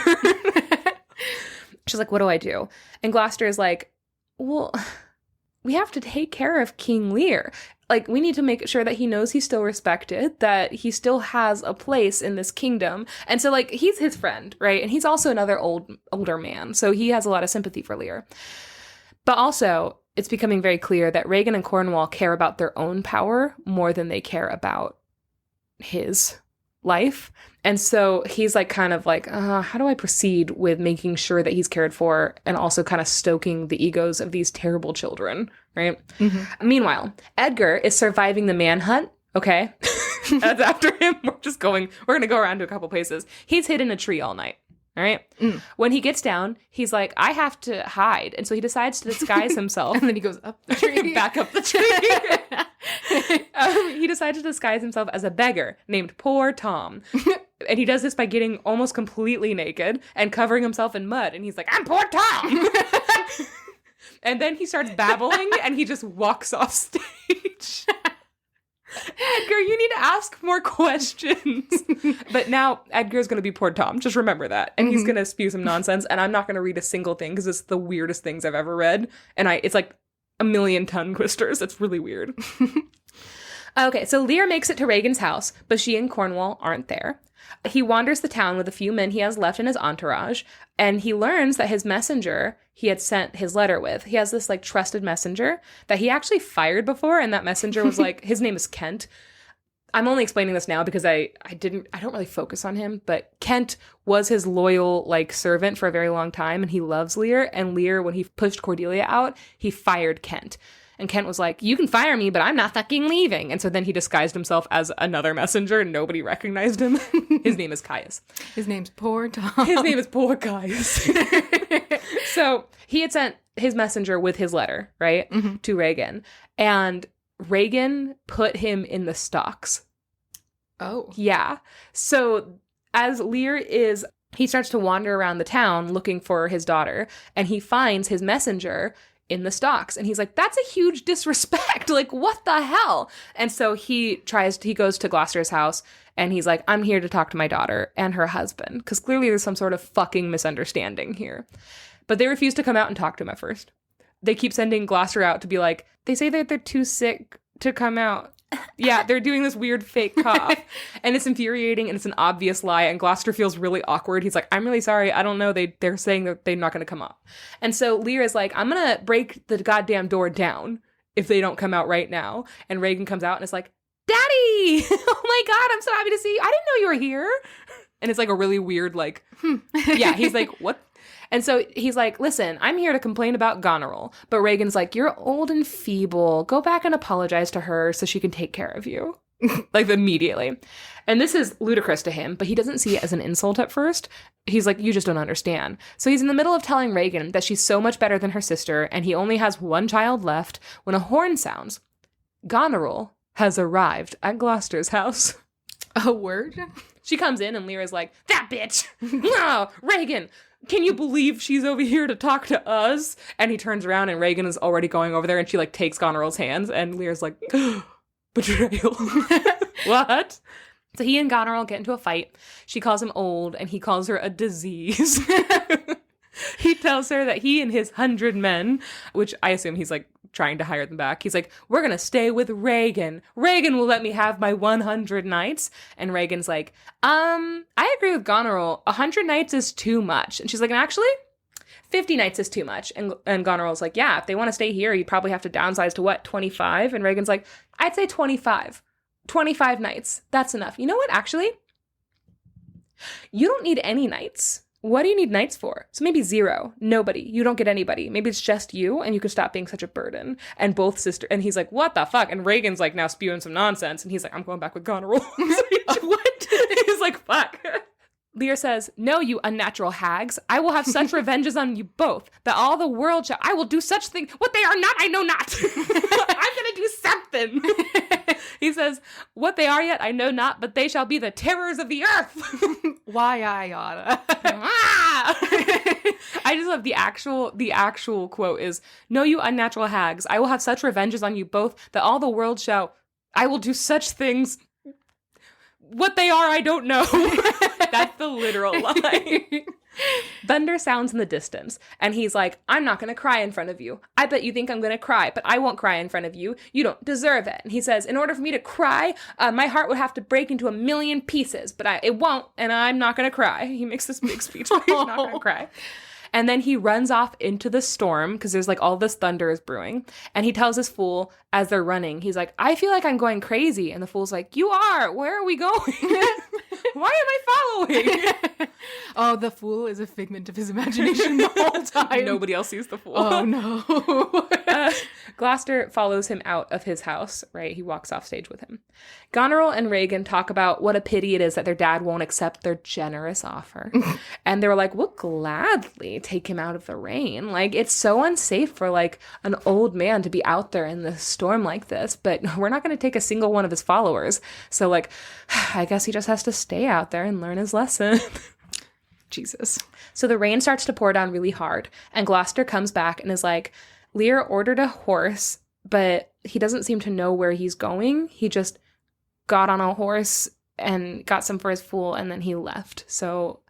She's like, what do I do? And Gloucester is like, well, we have to take care of King Lear. Like, we need to make sure that he knows he's still respected, that he still has a place in this kingdom. And so, like, he's his friend, right? And he's also another older man. So he has a lot of sympathy for Lear. But also, it's becoming very clear that Regan and Cornwall care about their own power more than they care about his life. And so he's like kind of like, how do I proceed with making sure that he's cared for and also kind of stoking the egos of these terrible children, right? Mm-hmm. Meanwhile, Edgar is surviving the manhunt. Okay. That's after him. We're going to go around to a couple places. He's hid in a tree all night. All right. When he gets down, he's like, I have to hide. And so he decides to disguise himself. And then he goes up the tree. Back up the tree. He decides to disguise himself as a beggar named Poor Tom. And he does this by getting almost completely naked and covering himself in mud. And he's like, I'm Poor Tom. And then he starts babbling and he just walks off stage. Edgar, you need to ask more questions. But now Edgar's going to be Poor Tom. Just remember that. And he's going to spew some nonsense. And I'm not going to read a single thing because it's the weirdest things I've ever read. And it's like a million tongue twisters. It's really weird. Okay, so Lear makes it to Regan's house, but she and Cornwall aren't there. He wanders the town with a few men he has left in his entourage, and he learns that his messenger he had sent his letter with, he has this like trusted messenger that he actually fired before, and that messenger was like, his name is Kent. I'm only explaining this now because I don't really focus on him, but Kent was his loyal like servant for a very long time, and he loves Lear, and Lear, when he pushed Cordelia out, he fired Kent. And Kent was like, you can fire me, but I'm not fucking leaving. And so then he disguised himself as another messenger and nobody recognized him. His name is Caius. His name's Poor Tom. His name is Poor Caius. So he had sent his messenger with his letter, right, to Regan. And Regan put him in the stocks. Oh. Yeah. So as Lear he starts to wander around the town looking for his daughter, and he finds his messenger in the stocks. And he's like, that's a huge disrespect. Like, what the hell? And so he goes to Gloucester's house and he's like, I'm here to talk to my daughter and her husband. Because clearly there's some sort of fucking misunderstanding here. But they refuse to come out and talk to him at first. They keep sending Gloucester out to be like, they say that they're too sick to come out. Yeah, they're doing this weird fake cough. And it's infuriating and it's an obvious lie. And Gloucester feels really awkward. He's like, I'm really sorry. I don't know. They're saying that they're not going to come up. And so Lear is like, I'm going to break the goddamn door down if they don't come out right now. And Regan comes out and is like, Daddy! Oh my God, I'm so happy to see you. I didn't know you were here. And it's like a really weird, like, yeah, he's like, what? And so he's like, listen, I'm here to complain about Goneril. But Regan's like, you're old and feeble. Go back and apologize to her so she can take care of you. Like, immediately. And this is ludicrous to him, but he doesn't see it as an insult at first. He's like, you just don't understand. So he's in the middle of telling Regan that she's so much better than her sister, and he only has one child left, when a horn sounds. Goneril has arrived at Gloucester's house. A word? She comes in, and Lear is like, that bitch! No, Regan! Can you believe she's over here to talk to us? And he turns around and Regan is already going over there and she like takes Goneril's hands and Lear's like, betrayal. What? So he and Goneril get into a fight. She calls him old and he calls her a disease. He tells her that he and his 100 men, which I assume he's like trying to hire them back. He's like, we're going to stay with Regan. Regan will let me have my 100 knights. And Regan's like, I agree with Goneril. 100 knights is too much. And she's like, actually, 50 knights is too much. And Goneril's like, yeah, if they want to stay here, you'd probably have to downsize to what, 25? And Regan's like, I'd say 25. 25 knights. That's enough. You know what, actually? You don't need any knights. What do you need knights for? So maybe 0. Nobody. You don't get anybody. Maybe it's just you, and you could stop being such a burden. And both sisters... And he's like, what the fuck? And Regan's like now spewing some nonsense, and he's like, I'm going back with Goneril. What? He's like, fuck. Lear says, "No, you unnatural hags. I will have such revenges on you both that all the world shall. I will do such things. What they are not, I know not. I'm going to do something." He says, "What they are yet, I know not, but they shall be the terrors of the earth." Why I oughta. I just love the actual quote is, "No, you unnatural hags. I will have such revenges on you both that all the world shall. I will do such things. What they are, I don't know." That's the literal line. Thunder sounds in the distance, and he's like, "I'm not going to cry in front of you. I bet you think I'm going to cry, but I won't cry in front of you. You don't deserve it." And he says, "In order for me to cry, my heart would have to break into 1,000,000 pieces, but it won't, and I'm not going to cry." He makes this big speech where he's not going to cry. And then he runs off into the storm because there's like all this thunder is brewing. And he tells this fool as they're running, he's like, "I feel like I'm going crazy." And the fool's like, "You are. Where are we going? Why am I following?" Oh, the fool is a figment of his imagination the whole time. Nobody else sees the fool. Oh, no. Gloucester follows him out of his house, right? He walks off stage with him. Goneril and Regan talk about what a pity it is that their dad won't accept their generous offer. And they were like, "We'll gladly take him out of the rain. Like, it's so unsafe for, like, an old man to be out there in the storm like this, but we're not going to take a single one of his followers. So, like, I guess he just has to stay out there and learn his lesson." Jesus. So the rain starts to pour down really hard, and Gloucester comes back and is like, "Lear ordered a horse, but he doesn't seem to know where he's going. He just got on a horse and got some for his fool, and then he left. So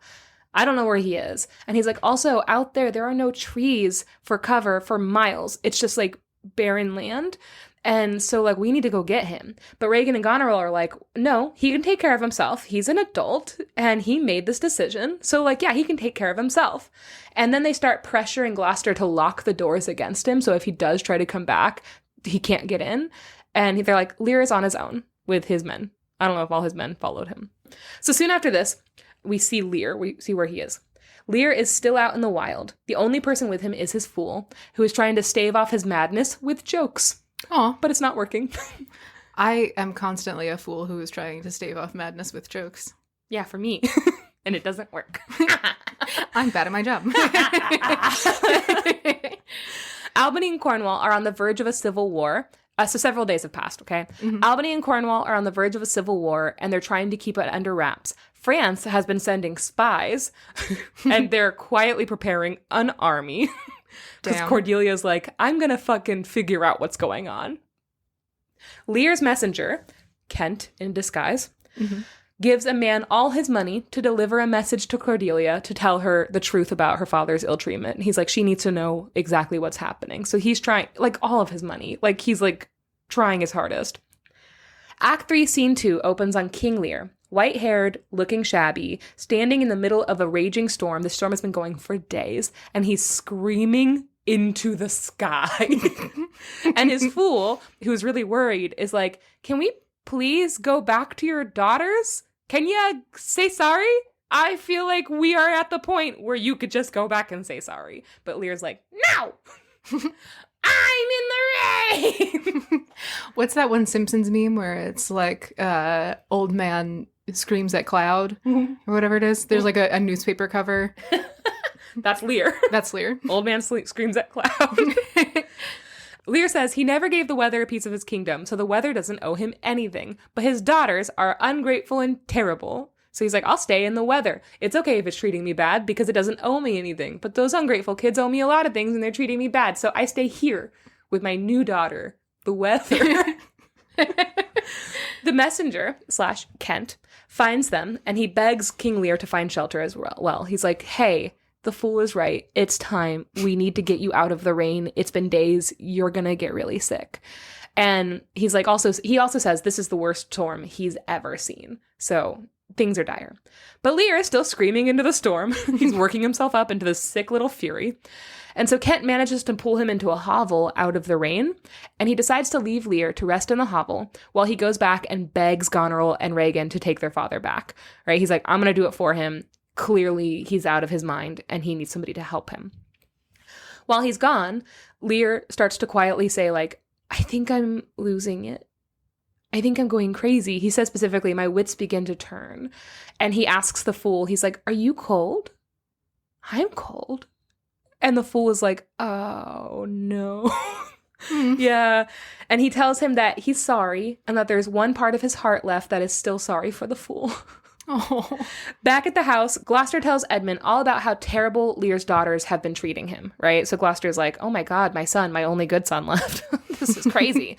I don't know where he is." And he's like, "Also, out there are no trees for cover for miles. It's just like barren land. And so, like, we need to go get him." But Regan and Goneril are like, "No, he can take care of himself. He's an adult, and he made this decision. So, like, yeah, he can take care of himself." And then they start pressuring Gloucester to lock the doors against him. So if he does try to come back, he can't get in. And they're like, Lear is on his own with his men. I don't know if all his men followed him. So soon after this, we see Lear. We see where he is. Lear is still out in the wild. The only person with him is his fool, who is trying to stave off his madness with jokes. Oh, but it's not working. I am constantly a fool who is trying to stave off madness with jokes. Yeah, for me. And it doesn't work. I'm bad at my job. Albany and Cornwall are on the verge of a civil war. So several days have passed, okay? Mm-hmm. Albany and Cornwall are on the verge of a civil war, and they're trying to keep it under wraps. France has been sending spies, and they're quietly preparing an army. Because Cordelia's like, "I'm going to fucking figure out what's going on." Lear's messenger, Kent in disguise, gives a man all his money to deliver a message to Cordelia to tell her the truth about her father's ill treatment. And he's like, she needs to know exactly what's happening. So he's trying, like, all of his money. Like, he's, like, trying his hardest. Act 3, Scene 2 opens on King Lear, white-haired, looking shabby, standing in the middle of a raging storm. The storm has been going for days, and he's screaming into the sky. And his fool, who's really worried, is like, "Can we please go back to your daughters? Can you say sorry? I feel like we are at the point where you could just go back and say sorry." But Lear's like, "No! I'm in the rain!" What's that one Simpsons meme where it's like old man screams at cloud or whatever it is? There's like a newspaper cover. That's Lear. That's Lear. Old man screams at cloud. Lear says he never gave the weather a piece of his kingdom, so the weather doesn't owe him anything. But his daughters are ungrateful and terrible. So he's like, "I'll stay in the weather. It's okay if it's treating me bad because it doesn't owe me anything. But those ungrateful kids owe me a lot of things and they're treating me bad. So I stay here with my new daughter, the weather." The messenger / Kent finds them, and he begs King Lear to find shelter as well. He's like, "Hey, the fool is right. It's time. We need to get you out of the rain. It's been days. You're going to get really sick." And he's like, he also says this is the worst storm he's ever seen. So things are dire. But Lear is still screaming into the storm. He's working himself up into this sick little fury. And so Kent manages to pull him into a hovel out of the rain, and he decides to leave Lear to rest in the hovel while he goes back and begs Goneril and Regan to take their father back. Right? He's like, "I'm going to do it for him. Clearly, he's out of his mind, and he needs somebody to help him." While he's gone, Lear starts to quietly say, like, "I think I'm losing it. I think I'm going crazy. He says specifically, my wits begin to turn. And he asks the fool, he's like, are you cold? I'm cold. And the fool is like, oh, no. Yeah. And he tells him that he's sorry and that there's one part of his heart left that is still sorry for the fool. Oh. Back at the house, Gloucester tells Edmund all about how terrible Lear's daughters have been treating him, right? So Gloucester's like, oh my God, my son, my only good son left. This is crazy.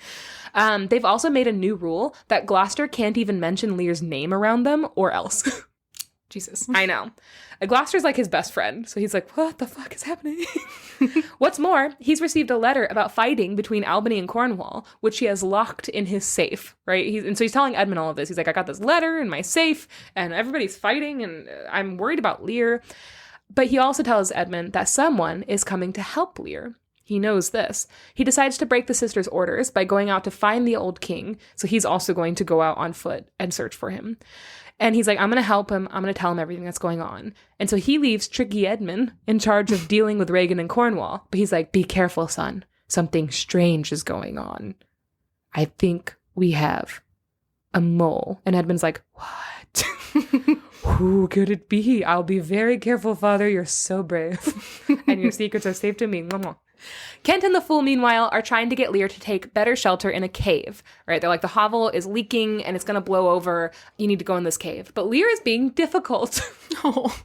They've also made a new rule that Gloucester can't even mention Lear's name around them or else. Jesus. I know. Gloucester's like his best friend. So he's like, what the fuck is happening? What's more, he's received a letter about fighting between Albany and Cornwall, which he has locked in his safe, right? And so he's telling Edmund all of this. He's like, I got this letter in my safe and everybody's fighting and I'm worried about Lear. But he also tells Edmund that someone is coming to help Lear. He knows this. He decides to break the sisters' orders by going out to find the old king. So he's also going to go out on foot and search for him. And he's like, I'm going to help him. I'm going to tell him everything that's going on. And so he leaves Tricky Edmund in charge of dealing with Regan and Cornwall. But he's like, be careful, son. Something strange is going on. I think we have a mole. And Edmund's like, what? Who could it be? I'll be very careful, father. You're so brave. And your secrets are safe to me. Kent and the fool, meanwhile, are trying to get Lear to take better shelter in a cave, right? They're like, the hovel is leaking and it's going to blow over. You need to go in this cave. But Lear is being difficult. Oh.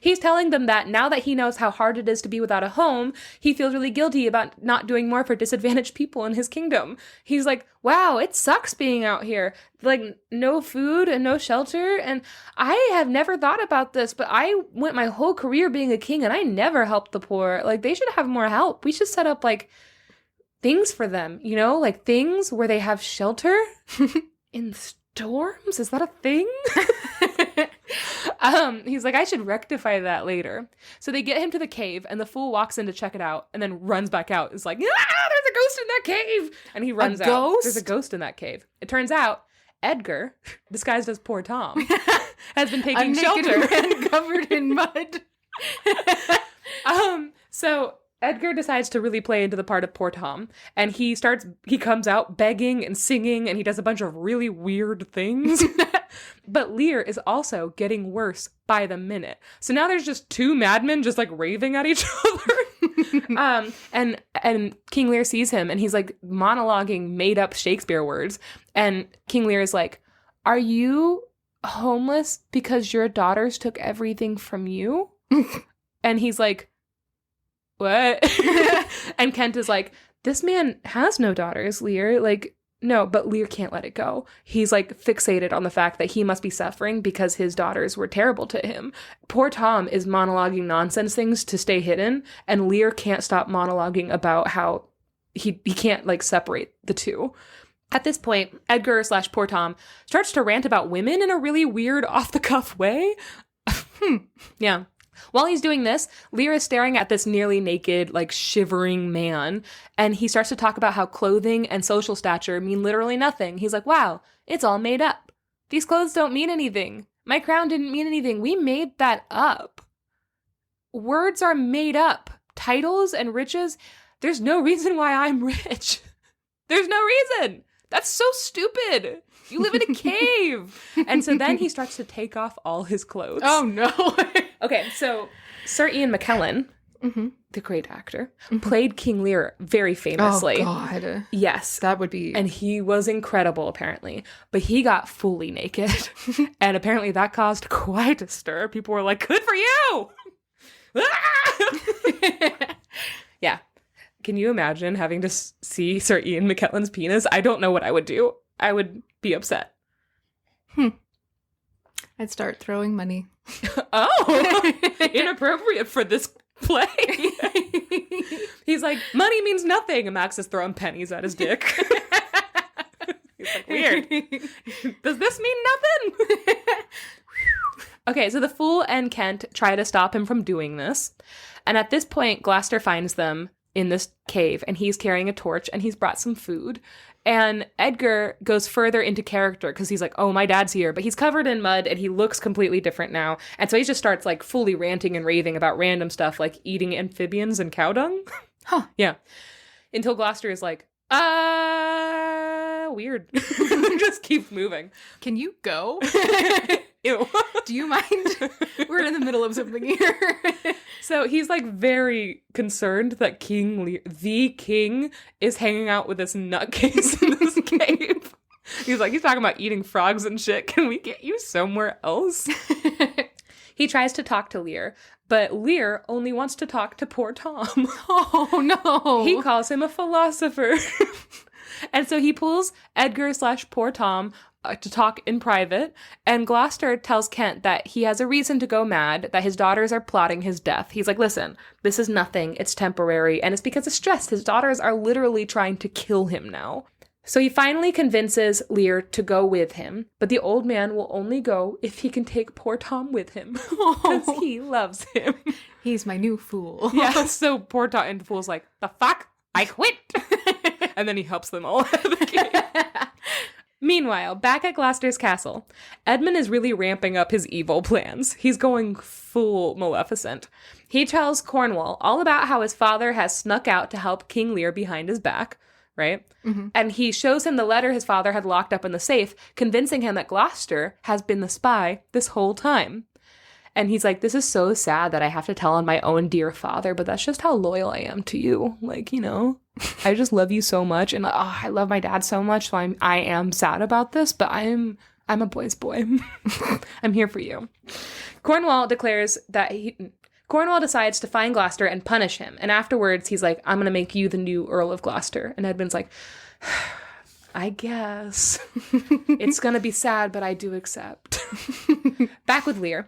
He's telling them that now that he knows how hard it is to be without a home, he feels really guilty about not doing more for disadvantaged people in his kingdom. He's like, wow, it sucks being out here. Like, no food and no shelter. And I have never thought about this, but I went my whole career being a king and I never helped the poor. Like, they should have more help. We should set up, like, things for them, you know? Like, things where they have shelter in storms? Is that a thing? He's like, I should rectify that later. So they get him to the cave and the fool walks in to check it out and then runs back out. It's like, there's a ghost in that cave. And he runs out. Ghost? There's a ghost in that cave. It turns out Edgar, disguised as poor Tom, has been taking shelter. Man covered in mud. So Edgar decides to really play into the part of poor Tom, and he comes out begging and singing, and he does a bunch of really weird things. But Lear is also getting worse by the minute. So now there's just two madmen just like raving at each other. And King Lear sees him, and he's like monologuing made up Shakespeare words. And King Lear is like, are you homeless because your daughters took everything from you? And he's like, what? And Kent is like, this man has no daughters, Lear. Like, no, but Lear can't let it go. He's like fixated on the fact that he must be suffering because his daughters were terrible to him. Poor Tom is monologuing nonsense things to stay hidden, and Lear can't stop monologuing about how he can't like separate the two. At this point, Edgar / poor Tom starts to rant about women in a really weird off-the-cuff way. Yeah. While he's doing this, Lear is staring at this nearly naked, like, shivering man, and he starts to talk about how clothing and social stature mean literally nothing. He's like, wow, it's all made up. These clothes don't mean anything. My crown didn't mean anything. We made that up. Words are made up. Titles and riches, there's no reason why I'm rich. There's no reason. That's so stupid. You live in a cave. And so then he starts to take off all his clothes. Oh, no. Okay, so Sir Ian McKellen, the great actor, played King Lear very famously. Oh, God. Yes. That would be... And he was incredible, apparently. But he got fully naked. And apparently that caused quite a stir. People were like, good for you! Yeah. Can you imagine having to see Sir Ian McKellen's penis? I don't know what I would do. I would be upset. I'd start throwing money. Oh, inappropriate for this play. He's like, money means nothing. And Max is throwing pennies at his dick. He's like, weird. Does this mean nothing? Okay, so the fool and Kent try to stop him from doing this. And at this point, Gloucester finds them in this cave, and he's carrying a torch, and he's brought some food. And Edgar goes further into character because he's like, oh, my dad's here, but he's covered in mud and he looks completely different now. And so he just starts like fully ranting and raving about random stuff like eating amphibians and cow dung. Huh. Yeah. Until Gloucester is like, oh, weird. Just keeps moving. Can you go? Ew. Do you mind? We're in the middle of something here. So he's like very concerned that King Lear, the king, is hanging out with this nutcase in this cave. He's talking about eating frogs and shit. Can we get you somewhere else? He tries to talk to Lear, but Lear only wants to talk to poor Tom. Oh, no. He calls him a philosopher. And so he pulls Edgar/poor Tom to talk in private, and Gloucester tells Kent that he has a reason to go mad, that his daughters are plotting his death. He's like, listen, this is nothing, it's temporary, and it's because of stress. His daughters are literally trying to kill him now. So he finally convinces Lear to go with him, but the old man will only go if he can take poor Tom with him, because he loves him. He's my new fool. Yeah, so poor Tom, and the fool's like, the fuck? I quit! And then he helps them all out of the cave. Meanwhile, back at Gloucester's castle, Edmund is really ramping up his evil plans. He's going full Maleficent. He tells Cornwall all about how his father has snuck out to help King Lear behind his back, right? Mm-hmm. And he shows him the letter his father had locked up in the safe, convincing him that Gloucester has been the spy this whole time. And he's like, this is so sad that I have to tell on my own dear father, but that's just how loyal I am to you. Like, you know, I just love you so much. And I love my dad so much. So I am sad about this, but I'm a boy's boy. I'm here for you. Cornwall decides to find Gloucester and punish him. And afterwards, he's like, I'm going to make you the new Earl of Gloucester. And Edmund's like, I guess. It's going to be sad, but I do accept. Back with Lear.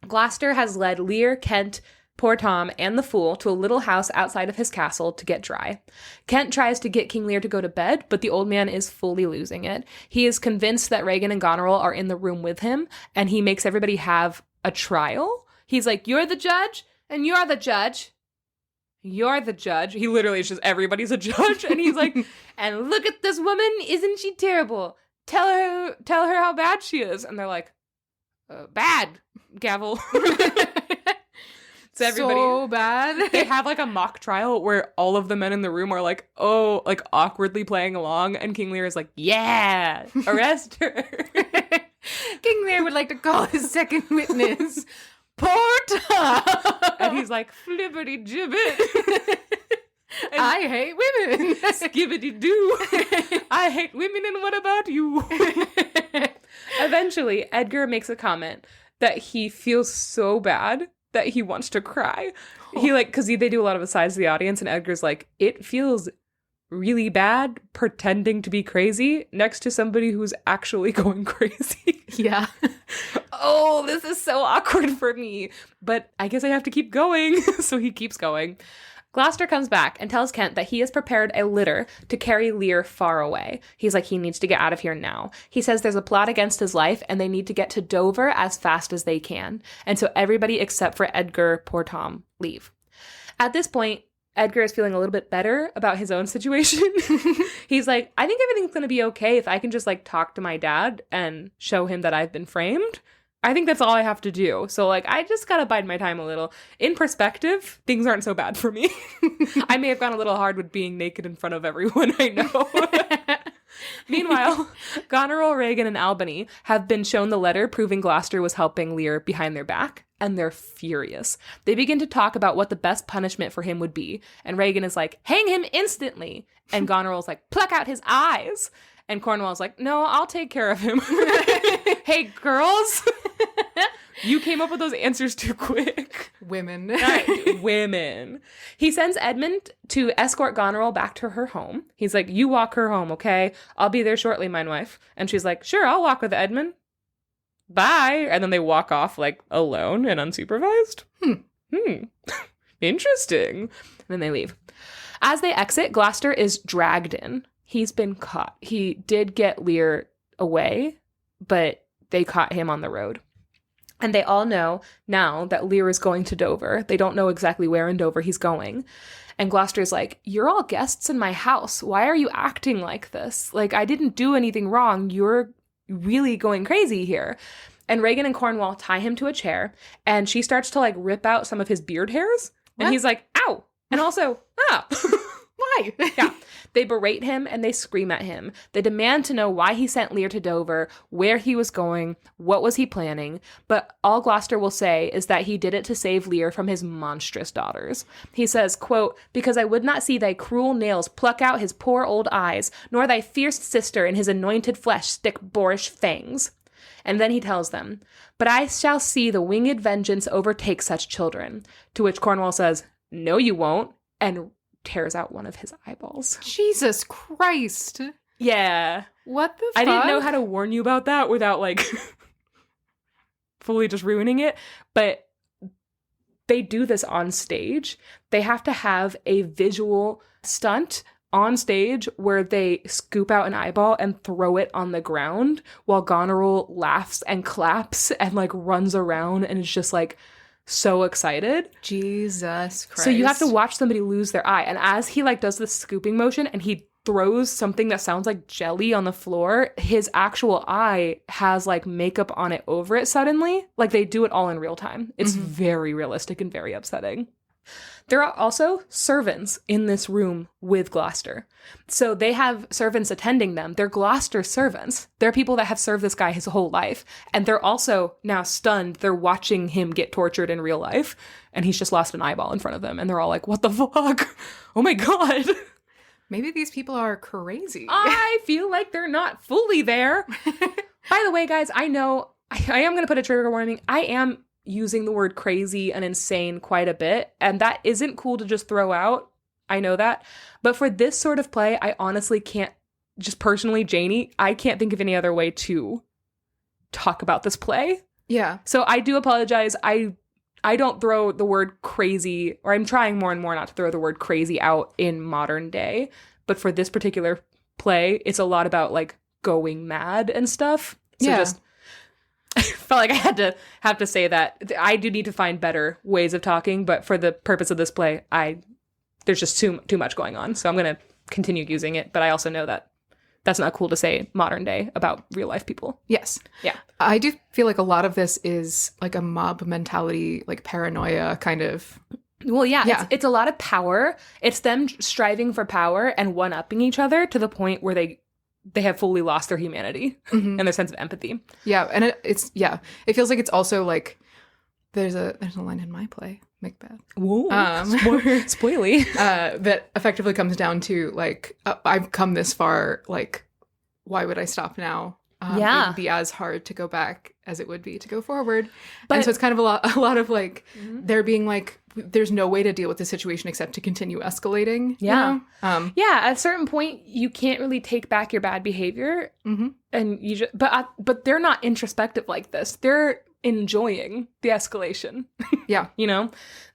Gloucester has led Lear, Kent, poor Tom, and the fool to a little house outside of his castle to get dry. Kent tries to get King Lear to go to bed, but the old man is fully losing it. He is convinced that Regan and Goneril are in the room with him, and he makes everybody have a trial. He's like, you're the judge, and you're the judge. You're the judge. He literally is just, everybody's a judge, and he's like, and look at this woman, isn't she terrible? Tell her how bad she is. And they're like, bad, gavel. So everybody, so bad. They have like a mock trial where all of the men in the room are like, oh, like awkwardly playing along, and King Lear is like, yeah, arrest her. King Lear would like to call his second witness, poor Tom. And he's like, flippity gibbet. I hate women. Skibbity doo. I hate women, and what about you? Eventually, Edgar makes a comment that he feels so bad that he wants to cry. He because they do a lot of asides to the audience, and Edgar's like, it feels really bad pretending to be crazy next to somebody who's actually going crazy. Yeah. Oh, this is so awkward for me. But I guess I have to keep going. So he keeps going. Gloucester comes back and tells Kent that he has prepared a litter to carry Lear far away. He's like, he needs to get out of here now. He says there's a plot against his life and they need to get to Dover as fast as they can. And so everybody except for Edgar, poor Tom, leave. At this point, Edgar is feeling a little bit better about his own situation. He's like, I think everything's going to be okay if I can just talk to my dad and show him that I've been framed. I think that's all I have to do. So I just got to bide my time a little. In perspective, things aren't so bad for me. I may have gone a little hard with being naked in front of everyone I know. Meanwhile, Goneril, Regan, and Albany have been shown the letter proving Gloucester was helping Lear behind their back, and they're furious. They begin to talk about what the best punishment for him would be, and Regan is like, hang him instantly! And Goneril's like, pluck out his eyes! And Cornwall's like, no, I'll take care of him. Hey, girls! You came up with those answers too quick. Women. Women. He sends Edmund to escort Goneril back to her home. He's like, you walk her home, okay? I'll be there shortly, mine wife. And she's like, sure, I'll walk with Edmund. Bye. And then they walk off, alone and unsupervised. Interesting. And then they leave. As they exit, Gloucester is dragged in. He's been caught. He did get Lear away, but they caught him on the road. And they all know now that Lear is going to Dover. They don't know exactly where in Dover he's going. And Gloucester's like, you're all guests in my house. Why are you acting like this? I didn't do anything wrong. You're really going crazy here. And Regan and Cornwall tie him to a chair, and she starts to rip out some of his beard hairs. And he's like, ow. And also, ah. Why? Yeah. They berate him and they scream at him. They demand to know why he sent Lear to Dover, where he was going, what was he planning. But all Gloucester will say is that he did it to save Lear from his monstrous daughters. He says, quote, "Because I would not see thy cruel nails pluck out his poor old eyes, nor thy fierce sister in his anointed flesh stick boorish fangs." And then he tells them, "But I shall see the winged vengeance overtake such children." To which Cornwall says, "No, you won't," and tears out one of his eyeballs. Jesus Christ. Yeah. What the fuck? I didn't know how to warn you about that without, like, fully just ruining it. But they do this on stage. They have to have a visual stunt on stage where they scoop out an eyeball and throw it on the ground while Goneril laughs and claps and, like, runs around and is just, like, so excited. Jesus Christ. So you have to watch somebody lose their eye. And as he, like, does this scooping motion and he throws something that sounds like jelly on the floor, his actual eye has, like, makeup on it over it suddenly. Like, they do it all in real time. It's very realistic and very upsetting. There are also servants in this room with Gloucester. So they have servants attending them. They're Gloucester servants. They're people that have served this guy his whole life. And they're also now stunned. They're watching him get tortured in real life. And he's just lost an eyeball in front of them. And they're all like, what the fuck? Oh my God. Maybe these people are crazy. I feel like they're not fully there. By the way, guys, I know I am going to put a trigger warning. I am using the word crazy and insane quite a bit, and that isn't cool to just throw out. I know that. But for this sort of play, I honestly can't, just personally, Janey, I can't think of any other way to talk about this play. Yeah. So I do apologize. I don't throw the word crazy, or I'm trying more and more not to throw the word crazy out in modern day. But for this particular play, it's a lot about, like, going mad and stuff. So yeah. Just I felt like I had to have to say that. I do need to find better ways of talking, but for the purpose of this play, there's just too much going on. So I'm going to continue using it, but I also know that that's not cool to say modern day about real life people. Yes. Yeah. I do feel like a lot of this is like a mob mentality, like paranoia kind of. Well, yeah. It's a lot of power. It's them striving for power and one-upping each other to the point where they have fully lost their humanity and their sense of empathy. Yeah, and it feels like it's also like there's a line in my play, Macbeth. Whoa, spoily. That effectively comes down to, like, I've come this far, like, why would I stop now? It would be as hard to go back as it would be to go forward. And so it's kind of a lot of, like, there being, like, there's no way to deal with the situation except to continue escalating. Yeah. You know? At a certain point, you can't really take back your bad behavior. And you just, but they're not introspective like this. They're enjoying the escalation. Yeah. You know?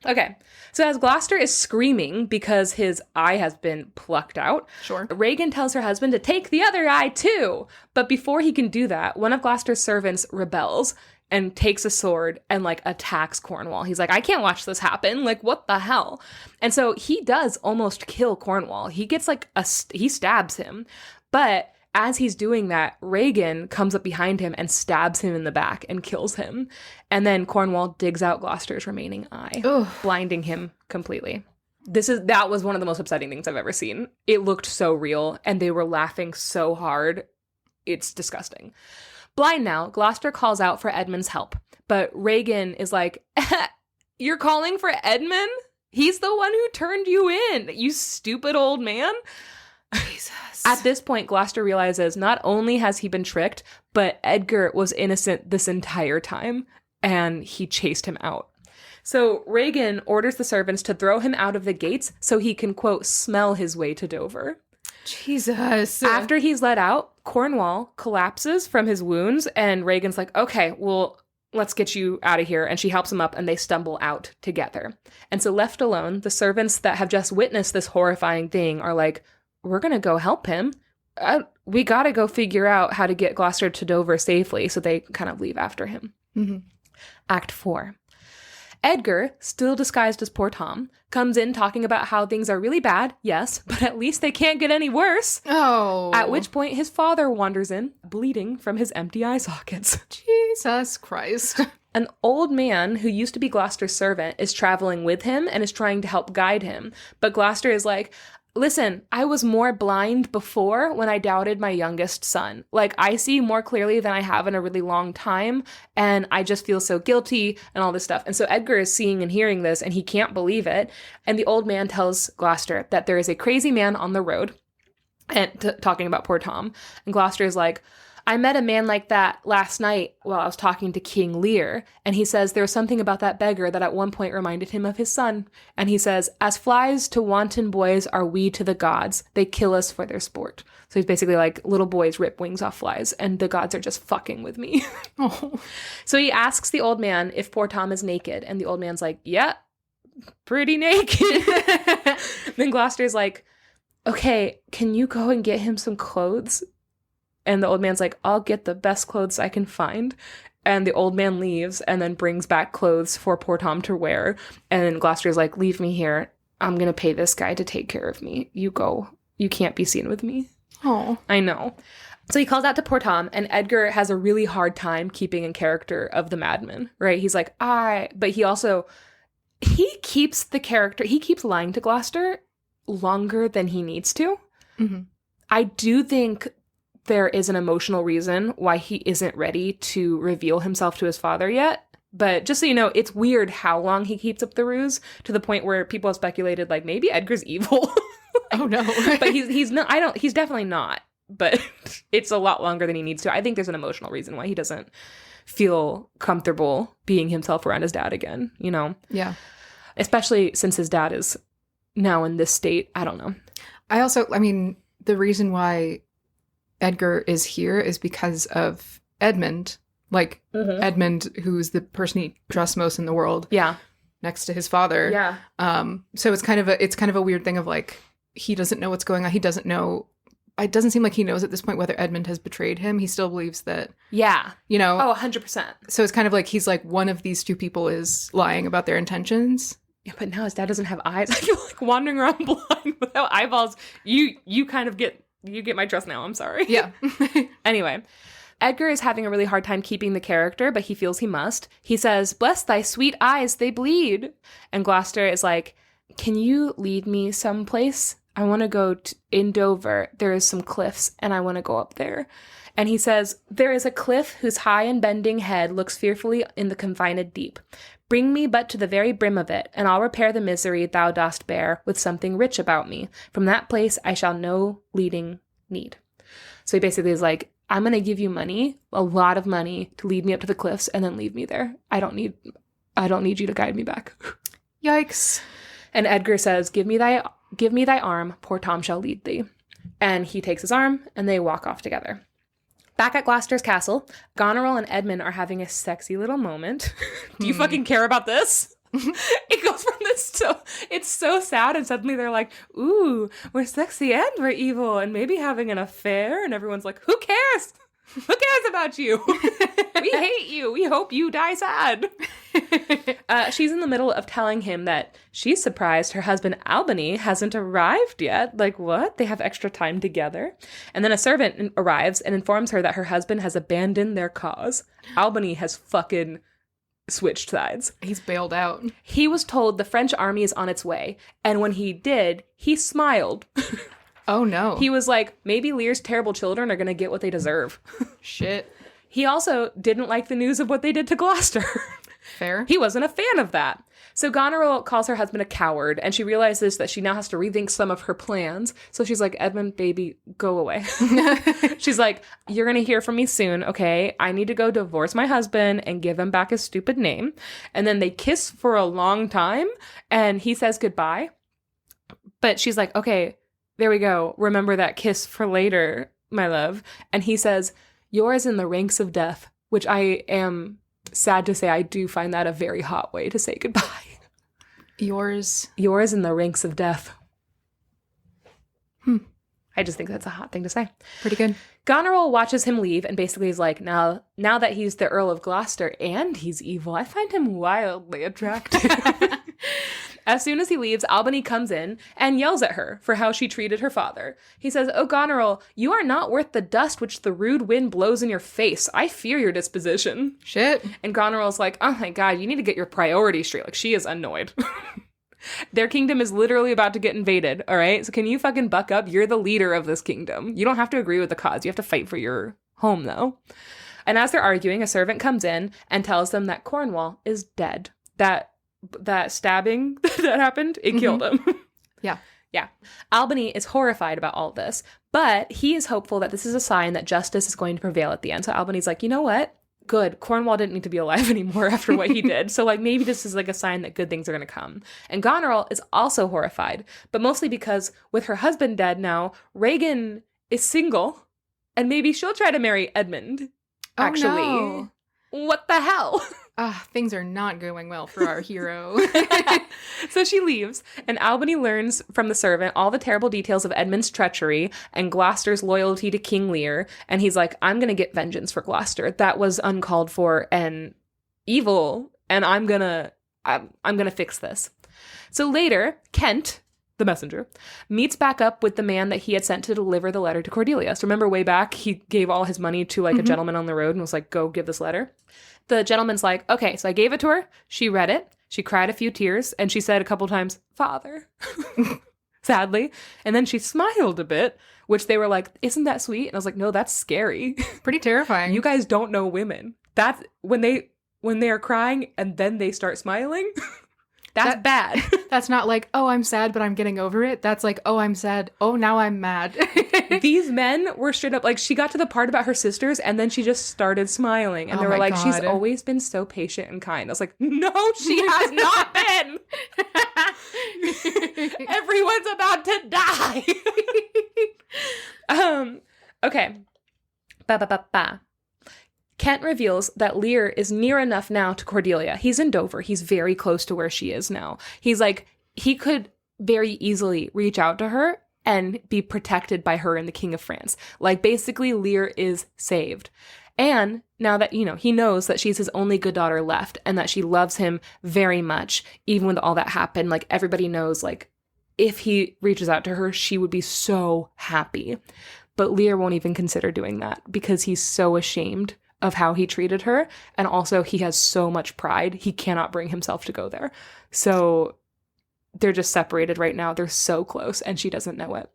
Okay. So as Gloucester is screaming because his eye has been plucked out, Sure. Regan tells her husband to take the other eye too. But before he can do that, one of Gloucester's servants rebels and takes a sword and, like, attacks Cornwall. He's like, I can't watch this happen. Like, what the hell? And so he does almost kill Cornwall. He gets, like, he stabs him. But as he's doing that, Regan comes up behind him and stabs him in the back and kills him. And then Cornwall digs out Gloucester's remaining eye, blinding him completely. That was one of the most upsetting things I've ever seen. It looked so real, and they were laughing so hard. It's disgusting. Blind now, Gloucester calls out for Edmund's help, but Regan is like, you're calling for Edmund? He's the one who turned you in, you stupid old man. Jesus. At this point, Gloucester realizes not only has he been tricked, but Edgar was innocent this entire time, and he chased him out. So Regan orders the servants to throw him out of the gates so he can, quote, smell his way to Dover. Jesus. After he's let out, Cornwall collapses from his wounds, and Regan's like, okay, well, let's get you out of here. And she helps him up, and they stumble out together. And so left alone, the servants that have just witnessed this horrifying thing are like, we're going to go help him. We got to go figure out how to get Gloucester to Dover safely. So they kind of leave after him. Act 4. Edgar, still disguised as poor Tom, comes in talking about how things are really bad, yes, but at least they can't get any worse. Oh. At which point his father wanders in, bleeding from his empty eye sockets. Jesus Christ. An old man who used to be Gloucester's servant is traveling with him and is trying to help guide him. But Gloucester is like, Listen, I was more blind before when I doubted my youngest son. Like, I see more clearly than I have in a really long time, and I just feel so guilty and all this stuff. And so Edgar is seeing and hearing this, and he can't believe it. And the old man tells Gloucester that there is a crazy man on the road, and talking about poor Tom. And Gloucester is like, I met a man like that last night while I was talking to King Lear, and he says there was something about that beggar that at one point reminded him of his son. And he says, as flies to wanton boys are we to the gods. They kill us for their sport. So he's basically like, little boys rip wings off flies, and the gods are just fucking with me. Oh. So he asks the old man if poor Tom is naked, and the old man's like, yeah, pretty naked. Then Gloucester's like, okay, can you go and get him some clothes? And the old man's like, I'll get the best clothes I can find. And the old man leaves and then brings back clothes for poor Tom to wear. And then Gloucester's like, leave me here. I'm going to pay this guy to take care of me. You go. You can't be seen with me. Oh, I know. So he calls out to poor Tom, and Edgar has a really hard time keeping in character of the madman, right? He's like, but he keeps the character, he keeps lying to Gloucester longer than he needs to. Mm-hmm. I do think there is an emotional reason why he isn't ready to reveal himself to his father yet. But just so you know, it's weird how long he keeps up the ruse, to the point where people have speculated, like, maybe Edgar's evil. Oh no. But he's not, he's definitely not. But it's a lot longer than he needs to. I think there's an emotional reason why he doesn't feel comfortable being himself around his dad again, you know? Yeah. Especially since his dad is now in this state. I don't know. I mean, the reason why Edgar is here is because of Edmund. Like, Edmund, who's the person he trusts most in the world. Yeah. Next to his father. Yeah. So it's kind of a weird thing of, like, he doesn't know what's going on. He doesn't know. It doesn't seem like he knows at this point whether Edmund has betrayed him. He still believes that. Yeah. You know. Oh, 100%. So it's kind of like he's like, one of these two people is lying about their intentions. Yeah, but now his dad doesn't have eyes. I feel like wandering around blind without eyeballs. You kind of get my trust now. I'm sorry. Yeah. Anyway, Edgar is having a really hard time keeping the character, but he feels he must. He says, bless thy sweet eyes, they bleed. And Gloucester is like, can you lead me someplace? I want to go in Dover. There is some cliffs, and I want to go up there. And he says, there is a cliff whose high and bending head looks fearfully in the confined deep. Bring me but to the very brim of it, and I'll repair the misery thou dost bear with something rich about me. From that place I shall no leading need. So he basically is like, I'm going to give you money, a lot of money, to lead me up to the cliffs and then leave me there. I don't need you to guide me back. Yikes. And Edgar says, give me thy arm, poor Tom shall lead thee. And he takes his arm, and they walk off together. Back at Gloucester's castle, Goneril and Edmund are having a sexy little moment. Do you fucking care about this? It goes from this to, it's so sad, and suddenly they're like, ooh, we're sexy and we're evil, and maybe having an affair, and everyone's like, who cares? Who cares about you? We hate you. We hope you die sad. She's in the middle of telling him that she's surprised her husband Albany hasn't arrived yet. Like, what? They have extra time together. And then a servant arrives and informs her that her husband has abandoned their cause. Albany has fucking switched sides. He's bailed out. He was told the French army is on its way. And when he did, he smiled. Oh, no. He was like, maybe Lear's terrible children are going to get what they deserve. Shit. He also didn't like the news of what they did to Gloucester. Fair. He wasn't a fan of that. So Goneril calls her husband a coward, and she realizes that she now has to rethink some of her plans. So she's like, Edmund, baby, go away. She's like, you're going to hear from me soon, okay? I need to go divorce my husband and give him back his stupid name. And then they kiss for a long time, and he says goodbye. But she's like, okay, there we go. Remember that kiss for later, my love. And he says, yours in the ranks of death, which I am sad to say I do find that a very hot way to say goodbye. Yours in the ranks of death. I just think that's a hot thing to say. Pretty good. Goneril watches him leave and basically is like, now that he's the Earl of Gloucester and he's evil, I find him wildly attractive. As soon as he leaves, Albany comes in and yells at her for how she treated her father. He says, "Oh, Goneril, you are not worth the dust which the rude wind blows in your face. I fear your disposition." Shit. And Goneril's like, oh my god, you need to get your priorities straight. Like, she is annoyed. Their kingdom is literally about to get invaded, all right? So can you fucking buck up? You're the leader of this kingdom. You don't have to agree with the cause. You have to fight for your home, though. And as they're arguing, a servant comes in and tells them that Cornwall is dead. That stabbing that happened, it killed him. Yeah. Yeah. Albany is horrified about all this, but he is hopeful that this is a sign that justice is going to prevail at the end. So Albany's like, you know what? Good. Cornwall didn't need to be alive anymore after what he did. So, like, maybe this is, like, a sign that good things are going to come. And Goneril is also horrified, but mostly because with her husband dead now, Regan is single, and maybe she'll try to marry Edmund, actually. Oh, no. What the hell? Things are not going well for our hero. So she leaves, and Albany learns from the servant all the terrible details of Edmund's treachery and Gloucester's loyalty to King Lear, and he's like, I'm going to get vengeance for Gloucester. That was uncalled for and evil, and I'm going to fix this. So later, Kent, the messenger, meets back up with the man that he had sent to deliver the letter to Cordelia. So remember way back, he gave all his money to, like, a gentleman on the road and was like, go give this letter. The gentleman's like, okay, so I gave it to her. She read it. She cried a few tears, and she said a couple times, Father, sadly. And then she smiled a bit, which they were like, isn't that sweet? And I was like, no, that's scary. Pretty terrifying. You guys don't know women. That's when they are crying and then they start smiling. That's bad. That's not like, oh, I'm sad, but I'm getting over it. That's like, oh, I'm sad. Oh, now I'm mad. These men were straight up, like, she got to the part about her sisters and then she just started smiling. And they were like, God. She's always been so patient and kind. I was like, no, she has not been. Everyone's about to die. Okay. Ba-ba-ba-ba. Kent reveals that Lear is near enough now to Cordelia. He's in Dover. He's very close to where she is now. He's like, he could very easily reach out to her and be protected by her and the King of France. Like, basically, Lear is saved. And now that, you know, he knows that she's his only good daughter left and that she loves him very much, even with all that happened, like, everybody knows, like, if he reaches out to her, she would be so happy. But Lear won't even consider doing that because he's so ashamed of how he treated her, and also he has so much pride, he cannot bring himself to go there. So they're just separated right now. They're so close, and she doesn't know it.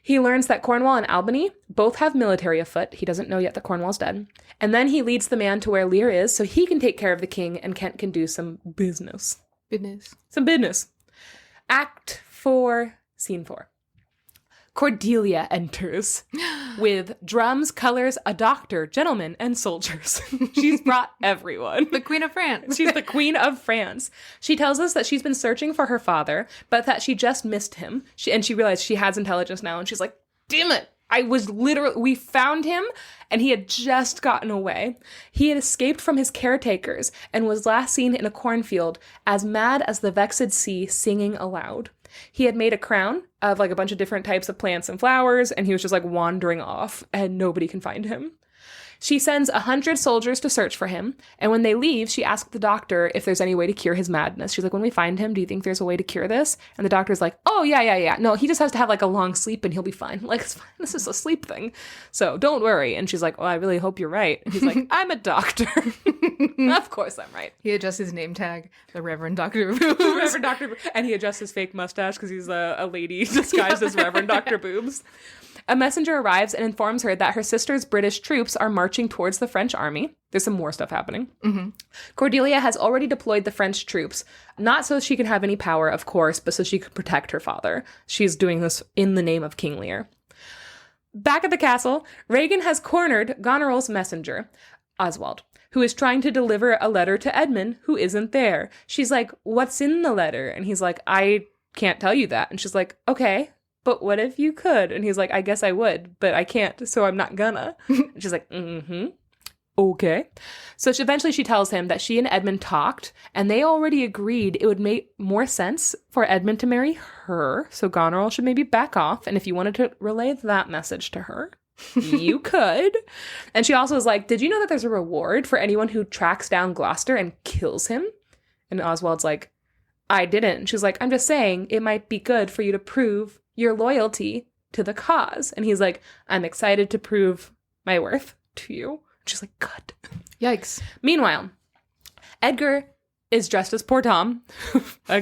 He learns that Cornwall and Albany both have military afoot. He doesn't know yet that Cornwall's dead. And then he leads the man to where Lear is so he can take care of the king, and Kent can do some business. Some business. Act 4, Scene 4. Cordelia enters with drums, colors, a doctor, gentlemen, and soldiers. She's brought everyone. The Queen of France. She's the Queen of France. She tells us that she's been searching for her father, but that she just missed him. She realized she has intelligence now, and she's like, damn it. We found him, and he had just gotten away. He had escaped from his caretakers and was last seen in a cornfield, as mad as the vexed sea, singing aloud. He had made a crown of, like, a bunch of different types of plants and flowers, and he was just, like, wandering off, and nobody can find him. She sends 100 soldiers to search for him, and when they leave, she asks the doctor if there's any way to cure his madness. She's like, when we find him, do you think there's a way to cure this? And the doctor's like, oh, yeah. No, he just has to have, like, a long sleep, and he'll be fine. Like, it's fine. This is a sleep thing. So don't worry. And she's like, well, I really hope you're right. And he's like, I'm a doctor. Of course I'm right. He adjusts his name tag, the Reverend Dr. Boobs. Reverend Dr. And he adjusts his fake mustache because he's a lady disguised as Reverend Dr. Boobs. A messenger arrives and informs her that her sister's British troops are marching towards the French army. There's some more stuff happening. Mm-hmm. Cordelia has already deployed the French troops, not so she can have any power, of course, but so she can protect her father. She's doing this in the name of King Lear. Back at the castle, Regan has cornered Goneril's messenger, Oswald, who is trying to deliver a letter to Edmund, who isn't there. She's like, what's in the letter? And he's like, I can't tell you that. And she's like, okay. But what if you could? And he's like, I guess I would, but I can't, so I'm not gonna. And she's like, okay. So eventually she tells him that she and Edmund talked, and they already agreed it would make more sense for Edmund to marry her, so Goneril should maybe back off, and if you wanted to relay that message to her, you could. And she also was like, did you know that there's a reward for anyone who tracks down Gloucester and kills him? And Oswald's like, I didn't. And she's like, I'm just saying it might be good for you to prove your loyalty to the cause. And he's like, I'm excited to prove my worth to you. And she's like, good. Yikes. Meanwhile, Edgar is dressed as poor Tom,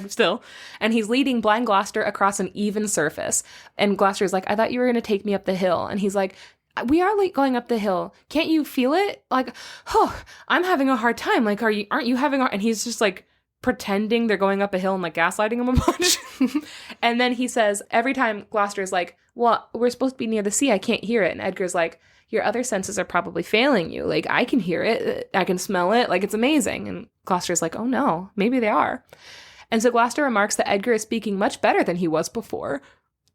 still, and he's leading blind Gloucester across an even surface. And Gloucester's like, I thought you were going to take me up the hill. And he's like, we are like going up the hill. Can't you feel it? Like, oh, I'm having a hard time. Like, aren't you having and he's just like pretending they're going up a hill and like gaslighting him a bunch. And then he says, every time Gloucester's like, well, we're supposed to be near the sea. I can't hear it. And Edgar's like, your other senses are probably failing you. Like, I can hear it. I can smell it. Like, it's amazing. And Gloucester's like, oh no, maybe they are. And so Gloucester remarks that Edgar is speaking much better than he was before.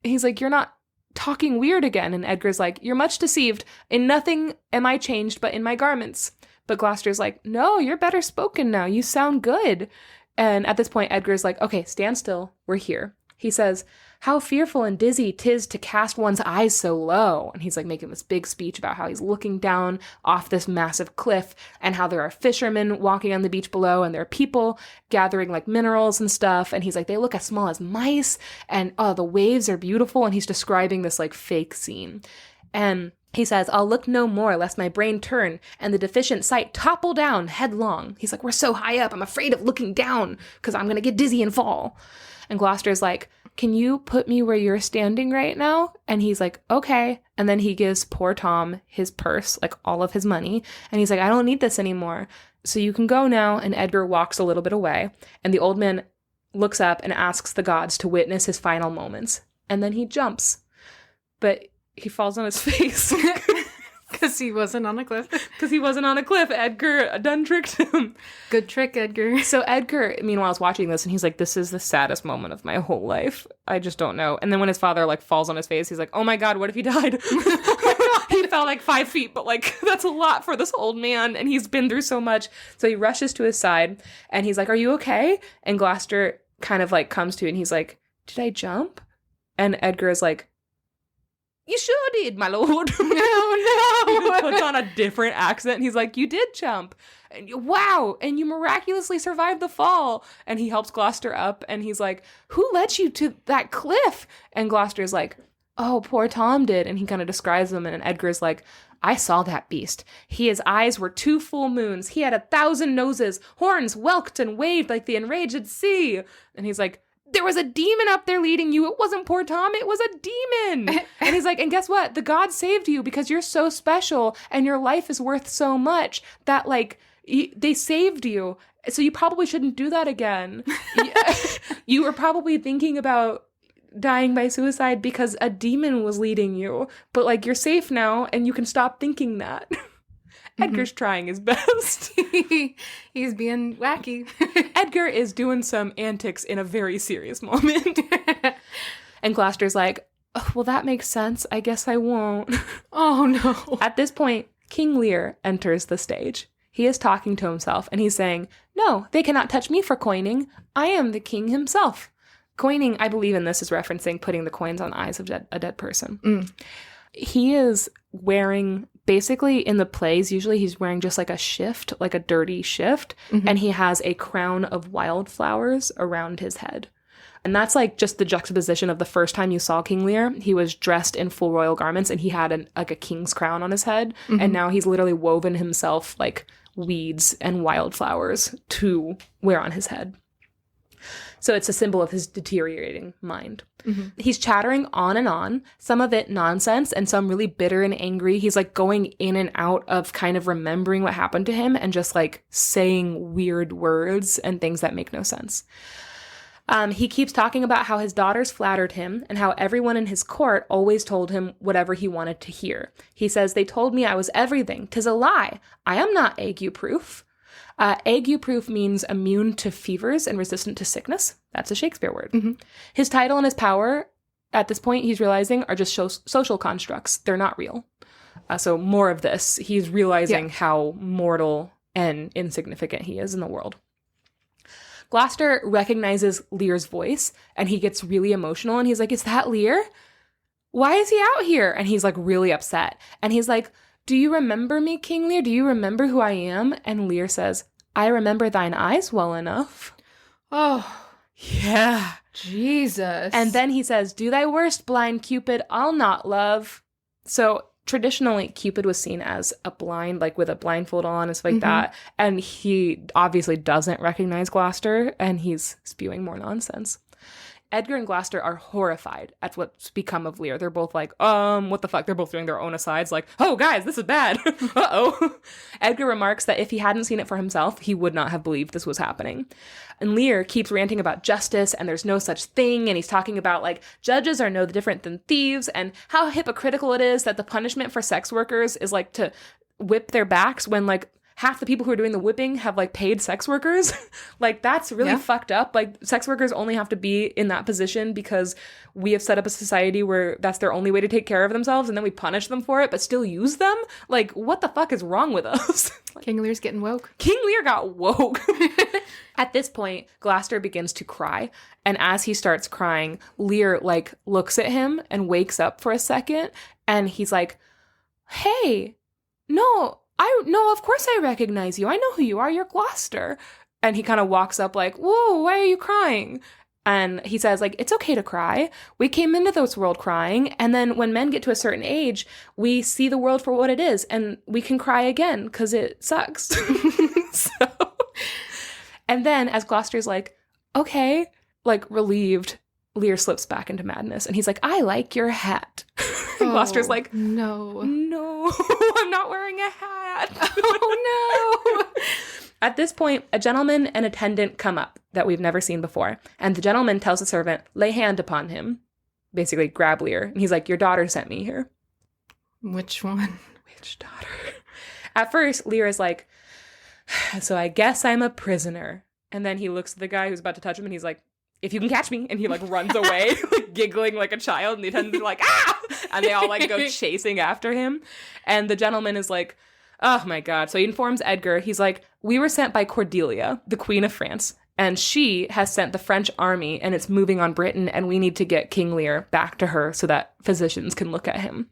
He's like, you're not talking weird again. And Edgar's like, you're much deceived. In nothing am I changed but in my garments. But Gloucester's like, no, you're better spoken now. You sound good. And at this point, Edgar's like, okay, stand still. We're here. He says, how fearful and dizzy 'tis to cast one's eyes so low. And he's like making this big speech about how he's looking down off this massive cliff and how there are fishermen walking on the beach below and there are people gathering like minerals and stuff. And he's like, they look as small as mice and oh, the waves are beautiful. And he's describing this like fake scene. And he says, I'll look no more lest my brain turn and the deficient sight topple down headlong. He's like, we're so high up. I'm afraid of looking down because I'm going to get dizzy and fall. And Gloucester's like, can you put me where you're standing right now? And he's like, okay. And then he gives poor Tom his purse, like all of his money. And he's like, I don't need this anymore. So you can go now. And Edgar walks a little bit away. And the old man looks up and asks the gods to witness his final moments. And then he jumps. But he falls on his face. Because he wasn't on a cliff. Because he wasn't on a cliff. Edgar done tricked him. Good trick, Edgar. So Edgar, meanwhile, is watching this and he's like, this is the saddest moment of my whole life. I just don't know. And then when his father like falls on his face, he's like, oh my God, what if he died? He fell like 5 feet, but like that's a lot for this old man. And he's been through so much. So he rushes to his side and he's like, are you okay? And Gloucester kind of like comes to and he's like, did I jump? And Edgar is like, you sure did, my lord. No. He just puts on a different accent. He's like, you did jump. And wow. And you miraculously survived the fall. And he helps Gloucester up. And he's like, who led you to that cliff? And Gloucester's like, oh, poor Tom did. And he kind of describes him. And Edgar's like, I saw that beast. His eyes were 2 full moons. He had 1,000 noses. Horns whelked and waved like the enraged sea. And he's like, there was a demon up there leading you. It wasn't poor Tom. It was a demon. And he's like, and guess what? The gods saved you because you're so special and your life is worth so much that like they saved you. So you probably shouldn't do that again. You were probably thinking about dying by suicide because a demon was leading you. But like you're safe now and you can stop thinking that. Edgar's trying his best. He's being wacky. Edgar is doing some antics in a very serious moment. And Gloucester's like, oh, well, that makes sense. I guess I won't. Oh, no. At this point, King Lear enters the stage. He is talking to himself, and he's saying, no, they cannot touch me for coining. I am the king himself. Coining, I believe in this, is referencing putting the coins on the eyes of a dead person. He is wearing... Basically, in the plays, usually he's wearing just like a shift, like a dirty shift, and he has a crown of wildflowers around his head. And that's like just the juxtaposition of the first time you saw King Lear. He was dressed in full royal garments and he had like a king's crown on his head. And now he's literally woven himself like weeds and wildflowers to wear on his head. So it's a symbol of his deteriorating mind. He's chattering on, some of it nonsense and some really bitter and angry. He's like going in and out of kind of remembering what happened to him and just like saying weird words and things that make no sense. He keeps talking about how his daughters flattered him and how everyone in his court always told him whatever he wanted to hear. He says, they told me I was everything. 'Tis a lie. I am not ague-proof. Ague-proof means immune to fevers and resistant to sickness. That's a Shakespeare word. His title and his power, at this point, he's realizing, are just social constructs. They're not real. So more of this. He's realizing how mortal and insignificant he is in the world. Gloucester recognizes Lear's voice, and he gets really emotional, and he's like, is that Lear? Why is he out here? And he's like really upset. And he's like, do you remember me, King Lear? Do you remember who I am? And Lear says, I remember thine eyes well enough. Oh, yeah. Jesus. And then he says, do thy worst, blind Cupid, I'll not love. So traditionally Cupid was seen as a blind, like with a blindfold on and stuff like that. And he obviously doesn't recognize Gloucester, and he's spewing more nonsense. Edgar and Gloucester are horrified at what's become of Lear. They're both like, what the fuck? They're both doing their own asides, like, oh, guys, this is bad. Uh-oh. Edgar remarks that if he hadn't seen it for himself, he would not have believed this was happening. And Lear keeps ranting about justice, and there's no such thing, and he's talking about, like, judges are no different than thieves, and how hypocritical it is that the punishment for sex workers is, like, to whip their backs when, like, half the people who are doing the whipping have, like, paid sex workers. Like, that's really fucked up. Like, sex workers only have to be in that position because we have set up a society where that's their only way to take care of themselves, and then we punish them for it, but still use them? Like, what the fuck is wrong with us? Like, King Lear's getting woke. King Lear got woke. At this point, Gloucester begins to cry, and as he starts crying, Lear, like, looks at him and wakes up for a second, and he's like, hey, no, of course I recognize you. I know who you are. You're Gloucester. And he kind of walks up like, whoa, why are you crying? And he says, like, it's okay to cry. We came into this world crying. And then when men get to a certain age, we see the world for what it is. And we can cry again because it sucks. And then as Gloucester's like, okay, like relieved, Lear slips back into madness. And he's like, I like your hat. And Gloucester's like, no, I'm not wearing a hat. Oh, no. At this point, a gentleman and attendant come up that we've never seen before. And the gentleman tells the servant, lay hand upon him. Basically, grab Lear. And he's like, your daughter sent me here. Which one? Which daughter? At first, Lear is like, so I guess I'm a prisoner. And then he looks at the guy who's about to touch him and he's like, if you can catch me. And he, like, runs away, like, giggling like a child. And the attendants are like, ah! And they all, like, go chasing after him. And the gentleman is like, oh, my God. So he informs Edgar. He's like, we were sent by Cordelia, the Queen of France. And she has sent the French army, and it's moving on Britain. And we need to get King Lear back to her so that physicians can look at him.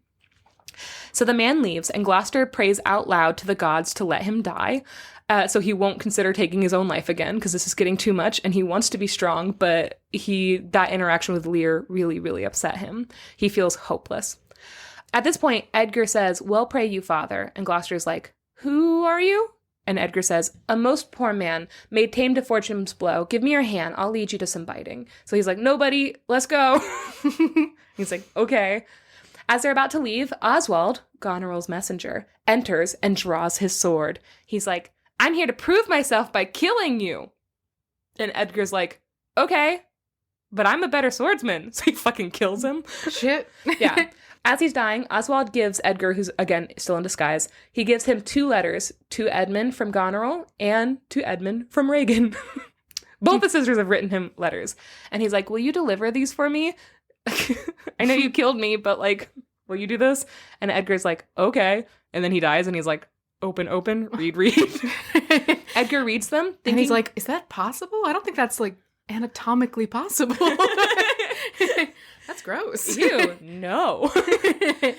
So the man leaves, and Gloucester prays out loud to the gods to let him die. So he won't consider taking his own life again because this is getting too much and he wants to be strong, but that interaction with Lear really, really upset him. He feels hopeless. At this point, Edgar says, well, pray you, father. And Gloucester's like, who are you? And Edgar says, a most poor man, made tame to fortune's blow. Give me your hand. I'll lead you to some biting. So he's like, nobody, let's go. He's like, okay. As they're about to leave, Oswald, Goneril's messenger, enters and draws his sword. He's like, I'm here to prove myself by killing you. And Edgar's like, okay, but I'm a better swordsman. So he fucking kills him. Shit. Yeah. As he's dying, Oswald gives Edgar, who's, again, still in disguise, he gives him 2 letters, to Edmund from Goneril and to Edmund from Regan. Both the sisters have written him letters. And he's like, will you deliver these for me? I know you killed me, but, like, will you do this? And Edgar's like, okay. And then he dies and he's like, open, read. Edgar reads them, thinking, and he's like, is that possible? I don't think that's, like, anatomically possible. That's gross. Ew, no.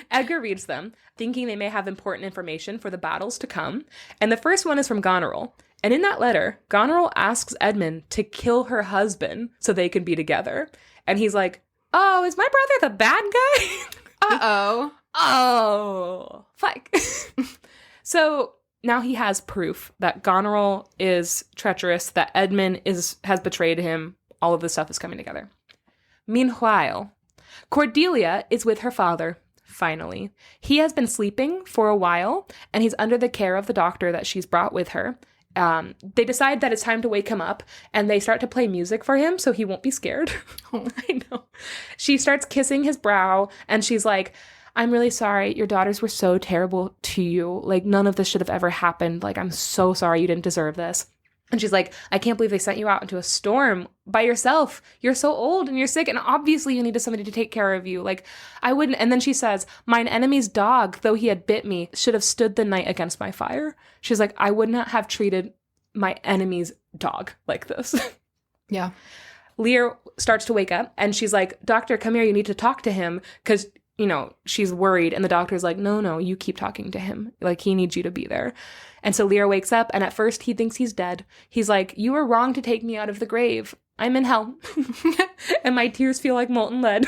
Edgar reads them, thinking they may have important information for the battles to come. And the first one is from Goneril. And in that letter, Goneril asks Edmund to kill her husband so they can be together. And he's like, oh, is my brother the bad guy? Uh-oh. Oh, fuck. So now he has proof that Goneril is treacherous, that Edmund has betrayed him. All of this stuff is coming together. Meanwhile, Cordelia is with her father, finally. He has been sleeping for a while, and he's under the care of the doctor that she's brought with her. They decide that it's time to wake him up, and they start to play music for him so he won't be scared. Oh, I know. She starts kissing his brow, and she's like, I'm really sorry. Your daughters were so terrible to you. Like, none of this should have ever happened. Like, I'm so sorry. You didn't deserve this. And she's like, I can't believe they sent you out into a storm by yourself. You're so old and you're sick, and obviously you needed somebody to take care of you. Like, I wouldn't. And then she says, mine enemy's dog, though he had bit me, should have stood the night against my fire. She's like, I would not have treated my enemy's dog like this. Yeah. Lear starts to wake up, and she's like, doctor, come here. You need to talk to him, because, you know, she's worried. And the doctor's like, no, you keep talking to him. Like, he needs you to be there. And so Lear wakes up, and at first he thinks he's dead. He's like, you were wrong to take me out of the grave. I'm in hell. And my tears feel like molten lead.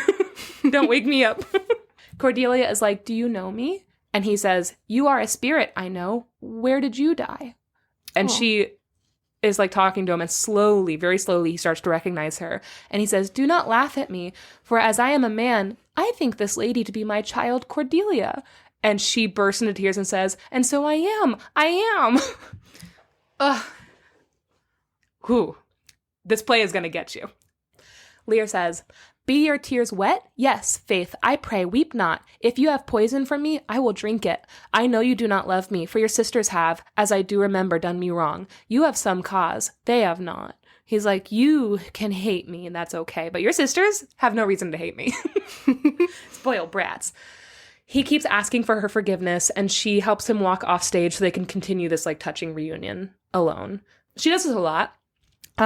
Don't wake me up. Cordelia is like, do you know me? And he says, "You are a spirit, I know. Where did you die?" And she is like talking to him, and slowly, very slowly, he starts to recognize her. And he says, "Do not laugh at me, for as I am a man, I think this lady to be my child Cordelia." And she bursts into tears and says, "And so I am. I am." Ugh. Whew. This play is going to get you. Lear says, "Be your tears wet? Yes, Faith, I pray, weep not. If you have poison from me, I will drink it. I know you do not love me, for your sisters have, as I do remember, done me wrong. You have some cause, they have not." He's like, "You can hate me, and that's okay, but your sisters have no reason to hate me." Spoiled brats. He keeps asking for her forgiveness, and she helps him walk off stage so they can continue this like touching reunion alone. She does this a lot.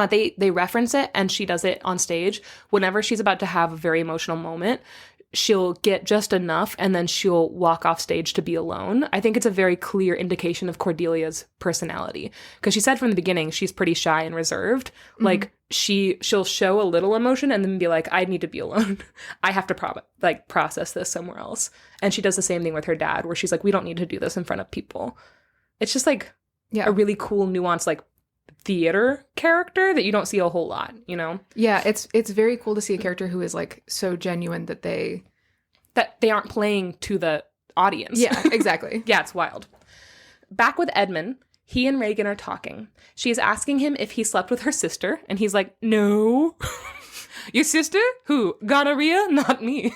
They reference it, and she does it on stage. Whenever she's about to have a very emotional moment, she'll get just enough, and then she'll walk off stage to be alone. I think it's a very clear indication of Cordelia's personality, because she said from the beginning she's pretty shy and reserved. Mm-hmm. Like she'll show a little emotion and then be like, "I need to be alone. I have to process this somewhere else." And she does the same thing with her dad, where she's like, "We don't need to do this in front of people." It's just like a really cool, nuanced, like theater character that you don't see a whole lot, you know? Yeah, it's very cool to see a character who is like so genuine that they aren't playing to the audience. Yeah, exactly. Yeah, it's wild. Back with Edmund, he and Regan are talking. She is asking him if he slept with her sister, and he's like, "No." "Your sister? Who? Gonorrhea? Not me."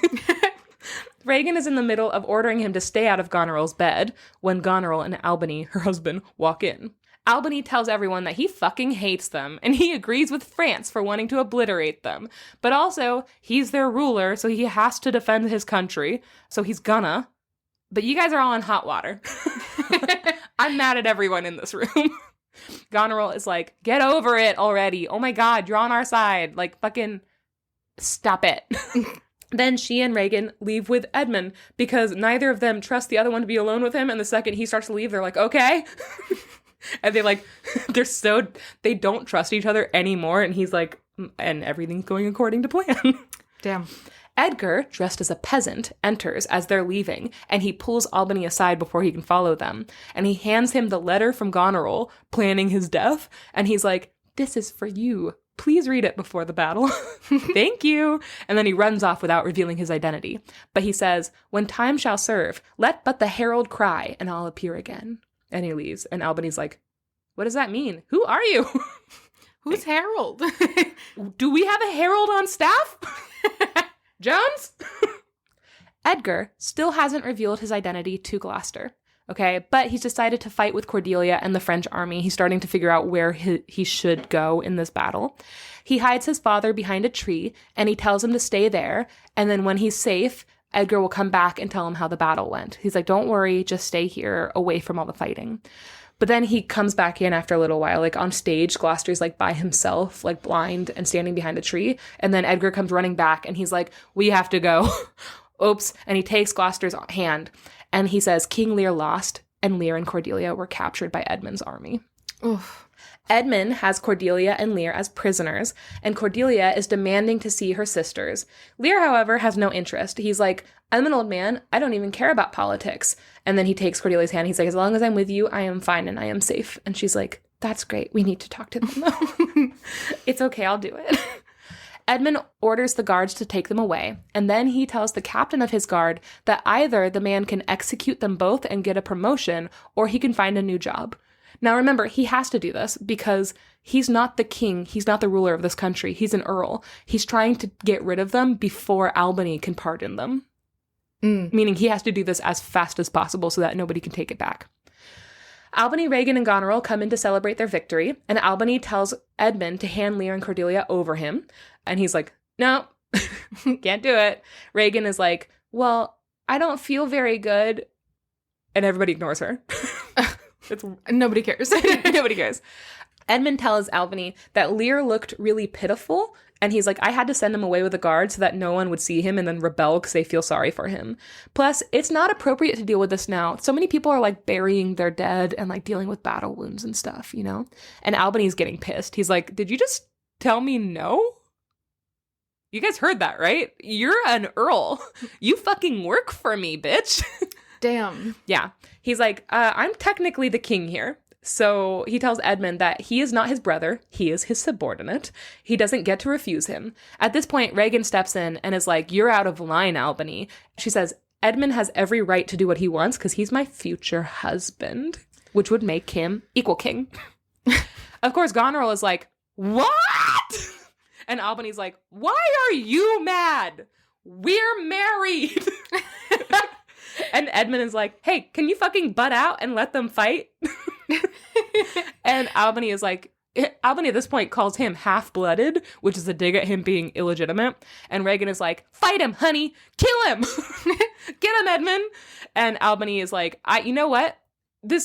Regan is in the middle of ordering him to stay out of Goneril's bed when Goneril and Albany, her husband, walk in. Albany tells everyone that he fucking hates them, and he agrees with France for wanting to obliterate them. But also, he's their ruler, so he has to defend his country, so he's gonna. But you guys are all in hot water. I'm mad at everyone in this room. Goneril is like, "Get over it already. Oh my god, you're on our side. Like, fucking stop it." Then she and Regan leave with Edmund, because neither of them trust the other one to be alone with him, and the second he starts to leave, they're like, "Okay." And they don't trust each other anymore, and he's like, and everything's going according to plan. Damn. Edgar, dressed as a peasant, enters as they're leaving, and he pulls Albany aside before he can follow them, and he hands him the letter from Goneril planning his death, and he's like, "This is for you. Please read it before the battle." "Thank you." And then he runs off without revealing his identity. But he says, "When time shall serve, let but the herald cry, and I'll appear again." And he leaves. And Albany's like, "What does that mean? Who are you?" Who's Harold? "Do we have a herald on staff?" "Jones?" Edgar still hasn't revealed his identity to Gloucester. Okay, but he's decided to fight with Cordelia and the French army. He's starting to figure out where he should go in this battle. He hides his father behind a tree, and he tells him to stay there. And then when he's safe, Edgar will come back and tell him how the battle went. He's like, "Don't worry, just stay here, away from all the fighting." But then he comes back in after a little while. Like on stage, Gloucester's like by himself, like blind and standing behind a tree. And then Edgar comes running back, and he's like, "We have to go." Oops. And he takes Gloucester's hand, and he says, "King Lear lost, and Lear and Cordelia were captured by Edmund's army." Oof. Edmund has Cordelia and Lear as prisoners, and Cordelia is demanding to see her sisters. Lear, however, has no interest. He's like, "I'm an old man. I don't even care about politics." And then he takes Cordelia's hand. He's like, "As long as I'm with you, I am fine and I am safe." And she's like, "That's great. We need to talk to them, though." "It's okay. I'll do it." Edmund orders the guards to take them away, and then he tells the captain of his guard that either the man can execute them both and get a promotion, or he can find a new job. Now remember, he has to do this because he's not the king, he's not the ruler of this country, he's an earl. He's trying to get rid of them before Albany can pardon them. Meaning he has to do this as fast as possible so that nobody can take it back. Albany, Regan, and Goneril come in to celebrate their victory, and Albany tells Edmund to hand Lear and Cordelia over him, and he's like, "No, can't do it." Regan is like, "Well, I don't feel very good," and everybody ignores her. Nobody cares. Nobody cares. Edmund tells Albany that Lear looked really pitiful, and he's like, "I had to send him away with a guard so that no one would see him and then rebel because they feel sorry for him. Plus, it's not appropriate to deal with this now. So many people are like burying their dead and like dealing with battle wounds and stuff, you know?" And Albany's getting pissed. He's like, "Did you just tell me no? You guys heard that, right? You're an earl. You fucking work for me, bitch." Damn. Yeah. He's like, I'm technically the king here. So he tells Edmund that he is not his brother. He is his subordinate. He doesn't get to refuse him. At this point, Regan steps in and is like, you're out of line, Albany. She says, Edmund has every right to do what he wants because he's my future husband, which would make him equal king. Of course, Goneril is like, what? And Albany's like, why are you mad? We're married. And Edmund is like, hey, can you fucking butt out and let them fight? And Albany is like, Albany at this point calls him half-blooded, which is a dig at him being illegitimate. And Regan is like, fight him, honey. Kill him. Get him, Edmund. And Albany is like, you know what?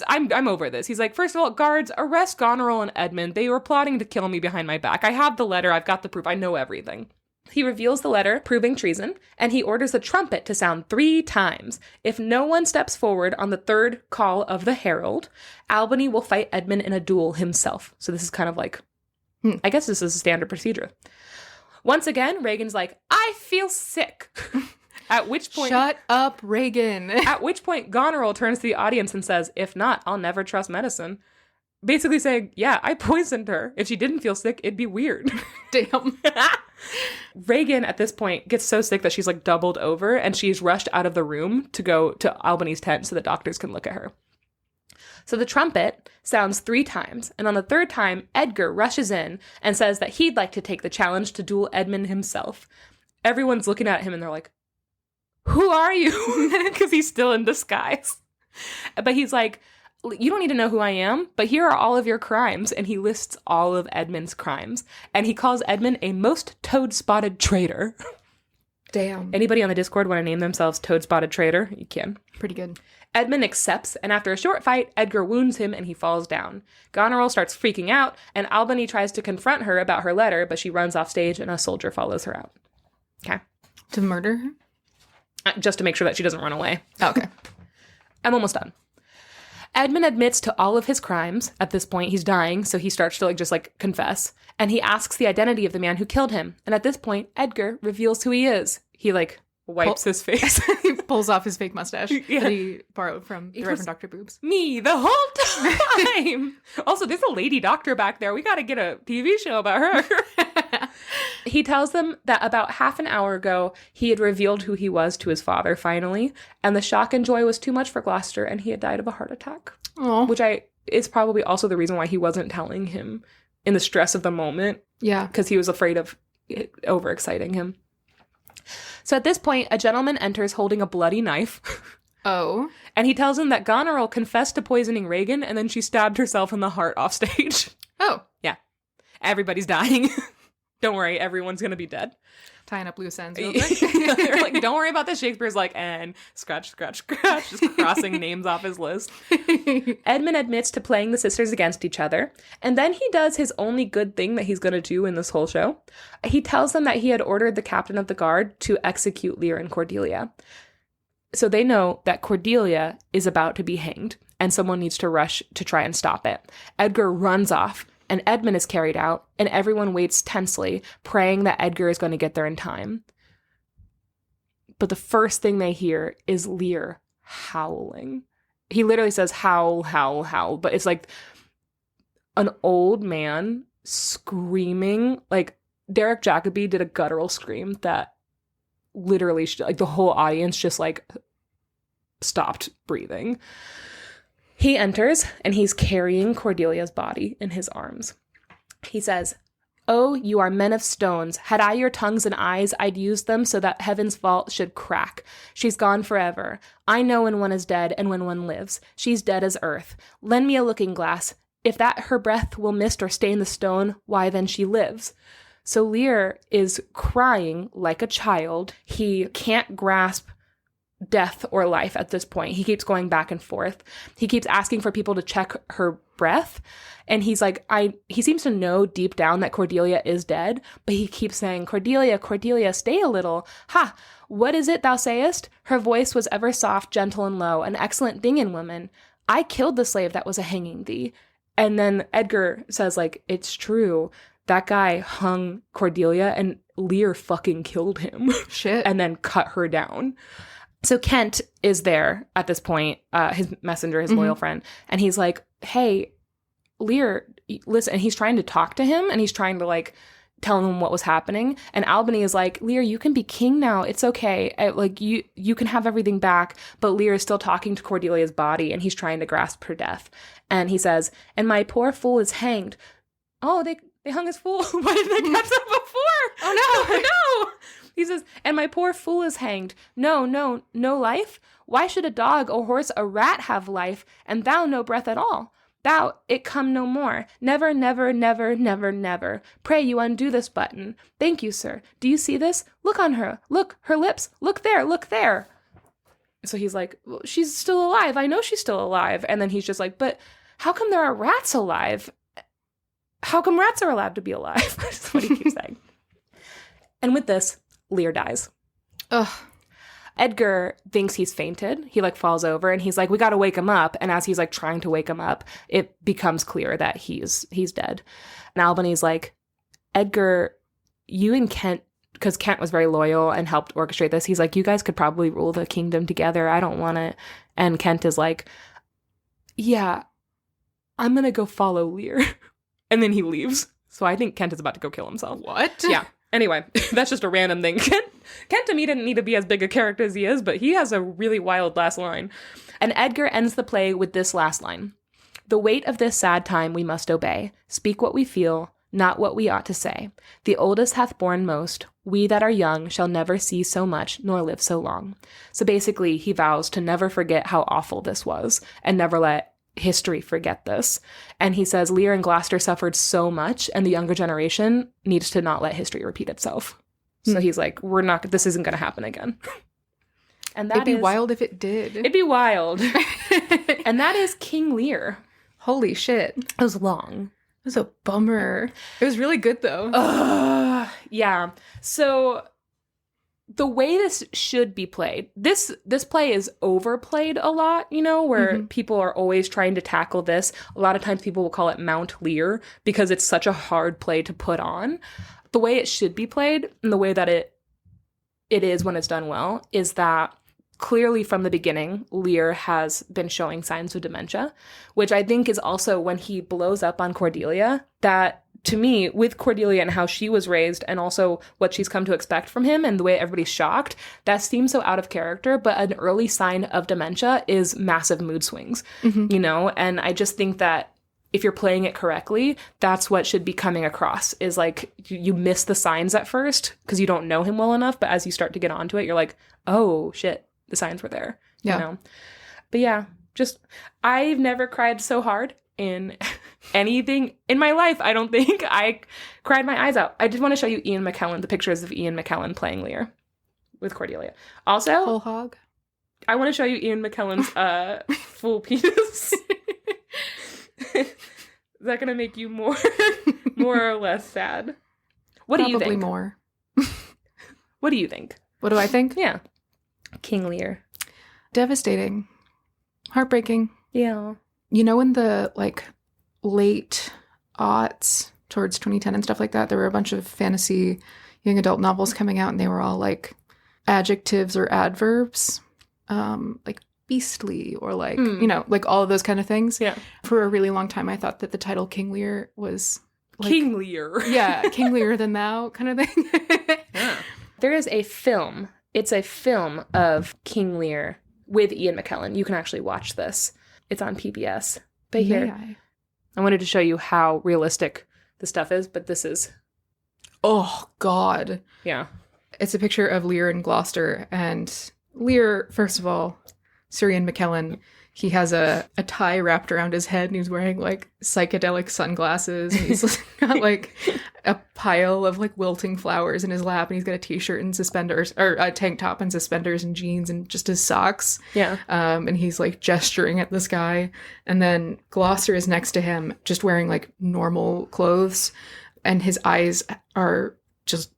I'm over this. He's like, first of all, guards, arrest Goneril and Edmund. They were plotting to kill me behind my back. I have the letter. I've got the proof. I know everything. He reveals the letter, proving treason, and he orders the trumpet to sound 3 times. If no one steps forward on the 3rd call of the herald, Albany will fight Edmund in a duel himself. So this is kind of like, I guess this is a standard procedure. Once again, Regan's like, I feel sick. At which point... Shut up, Regan. At which point, Goneril turns to the audience and says, if not, I'll never trust medicine. Basically saying, yeah, I poisoned her. If she didn't feel sick, it'd be weird. Damn. Regan, at this point, gets so sick that she's like doubled over and she's rushed out of the room to go to Albany's tent so that doctors can look at her. So the trumpet sounds 3 times, and on the 3rd time, Edgar rushes in and says that he'd like to take the challenge to duel Edmund himself. Everyone's looking at him and they're like, who are you? Because he's still in disguise. But he's like, you don't need to know who I am, but here are all of your crimes. And he lists all of Edmund's crimes. And he calls Edmund a most toad-spotted traitor. Damn. Anybody on the Discord want to name themselves toad-spotted traitor? You can. Pretty good. Edmund accepts, and after a short fight, Edgar wounds him and he falls down. Goneril starts freaking out, and Albany tries to confront her about her letter, but she runs off stage and a soldier follows her out. Okay. To murder her? Just to make sure that she doesn't run away. Oh, okay. I'm almost done. Edmund admits to all of his crimes. At this point, he's dying, so he starts to just confess. And he asks the identity of the man who killed him. And at this point, Edgar reveals who he is. He wipes his face. He pulls off his fake mustache that he borrowed from the Reverend Dr. Boobs. Me the whole time. Also, there's a lady doctor back there. We got to get a TV show about her. He tells them that about half an hour ago, he had revealed who he was to his father, finally. And the shock and joy was too much for Gloucester, and he had died of a heart attack. Aww. Which is probably also the reason why he wasn't telling him in the stress of the moment. Yeah. Because he was afraid of it overexciting him. So at this point, a gentleman enters holding a bloody knife. Oh. And he tells him that Goneril confessed to poisoning Regan, and then she stabbed herself in the heart off stage. Oh. Yeah. Everybody's dying. Don't worry, everyone's going to be dead. Tying up loose ends real quick. They're like, don't worry about this. Shakespeare's like, and scratch, scratch, scratch, just crossing names off his list. Edmund admits to playing the sisters against each other, and then he does his only good thing that he's going to do in this whole show. He tells them that he had ordered the captain of the guard to execute Lear and Cordelia. So they know that Cordelia is about to be hanged, and someone needs to rush to try and stop it. Edgar runs off, and Edmund is carried out, and everyone waits tensely, praying that Edgar is going to get there in time. But the first thing they hear is Lear howling. He literally says, howl, howl, howl. But it's like an old man screaming. Like, Derek Jacobi did a guttural scream that literally, the whole audience just, stopped breathing. He enters, and he's carrying Cordelia's body in his arms. He says, "Oh, you are men of stones. Had I your tongues and eyes, I'd use them so that heaven's vault should crack. She's gone forever. I know when one is dead and when one lives. She's dead as earth. Lend me a looking glass. If that her breath will mist or stain the stone, why then she lives." So Lear is crying like a child. He can't grasp death or life at this point. He keeps going back and forth. He keeps asking for people to check her breath. And he's like, he seems to know deep down that Cordelia is dead, but he keeps saying, "Cordelia, Cordelia, stay a little. Ha! What is it thou sayest? Her voice was ever soft, gentle, and low, an excellent thing in woman. I killed the slave that was a hanging thee." And then Edgar says, it's true. That guy hung Cordelia and Lear fucking killed him. Shit. And then cut her down. So Kent is there at this point, his messenger, his loyal friend, and he's like, hey, Lear, listen, and he's trying to talk to him, and he's trying to like tell him what was happening. And Albany is like, Lear, you can be king now. It's okay. Like you can have everything back. But Lear is still talking to Cordelia's body, and he's trying to grasp her death. And he says, and my poor fool is hanged. Oh, they hung his fool. Why didn't they catch that before? Oh, no. No. He says, and my poor fool is hanged. No life. Why should a dog, a horse, a rat have life, and thou no breath at all? Thou, it come no more. Never, never, never, never, never. Pray you undo this button. Thank you, sir. Do you see this? Look on her. Look, her lips. Look there, look there. So he's like, well, she's still alive. I know she's still alive. And then he's just like, but how come there are rats alive? How come rats are allowed to be alive? That's what he keeps saying. And with this, Lear dies. Ugh. Edgar thinks he's fainted. He like falls over and he's like, we got to wake him up. And as he's like trying to wake him up, it becomes clear that he's dead. And Albany's like, Edgar, you and Kent, because Kent was very loyal and helped orchestrate this. He's like, you guys could probably rule the kingdom together. I don't want it. And Kent is like, yeah, I'm going to go follow Lear. And then he leaves. So I think Kent is about to go kill himself. What? Yeah. Anyway, that's just a random thing. Kent to me didn't need to be as big a character as he is, but he has a really wild last line. And Edgar ends the play with this last line. The weight of this sad time we must obey. Speak what we feel, not what we ought to say. The oldest hath borne most. We that are young shall never see so much, nor live so long. So basically, he vows to never forget how awful this was, and never let history forget this. And he says Lear and Gloucester suffered so much, and the younger generation needs to not let history repeat itself. So he's like, this isn't going to happen again. And that it'd be wild if it did. It'd be wild. And that is King Lear. Holy shit. It was long. It was a bummer. It was really good though. Yeah. So the way this should be played, this play is overplayed a lot, where people are always trying to tackle this. A lot of times people will call it Mount Lear because it's such a hard play to put on. The way it should be played and the way that it is when it's done well is that clearly from the beginning, Lear has been showing signs of dementia, which I think is also when he blows up on Cordelia, that to me, with Cordelia and how she was raised and also what she's come to expect from him and the way everybody's shocked, that seems so out of character, but an early sign of dementia is massive mood swings, And I just think that if you're playing it correctly, that's what should be coming across, is like you miss the signs at first because you don't know him well enough, but as you start to get onto it, you're like, oh shit, the signs were there, But yeah, just, I've never cried so hard in anything in my life. I don't think I cried my eyes out. I did want to show you Ian McKellen, the pictures of Ian McKellen playing Lear with Cordelia. Also, whole hog. I want to show you Ian McKellen's full penis. Is that going to make you more or less sad? What do you think? Probably more. What do you think? What do I think? Yeah. King Lear. Devastating. Heartbreaking. Yeah. In the late aughts towards 2010 and stuff like that, there were a bunch of fantasy young adult novels coming out, and they were all like adjectives or adverbs, like beastly or like all of those kind of things. Yeah. For a really long time, I thought that the title King Lear was King Lear. Yeah, King Lear than thou kind of thing. Yeah. There is a film. It's a film of King Lear with Ian McKellen. You can actually watch this. It's on PBS. But here, I wanted to show you how realistic the stuff is, but this is... Oh, God. Yeah. It's a picture of Lear and Gloucester, and Lear, first of all, Sir Ian McKellen, he has a tie wrapped around his head, and he's wearing, psychedelic sunglasses, and he's got, a pile of, wilting flowers in his lap, and he's got a t-shirt and suspenders, or a tank top and suspenders and jeans and just his socks. Yeah. And he's, gesturing at the sky. And then Gloucester is next to him, just wearing, normal clothes, and his eyes are just,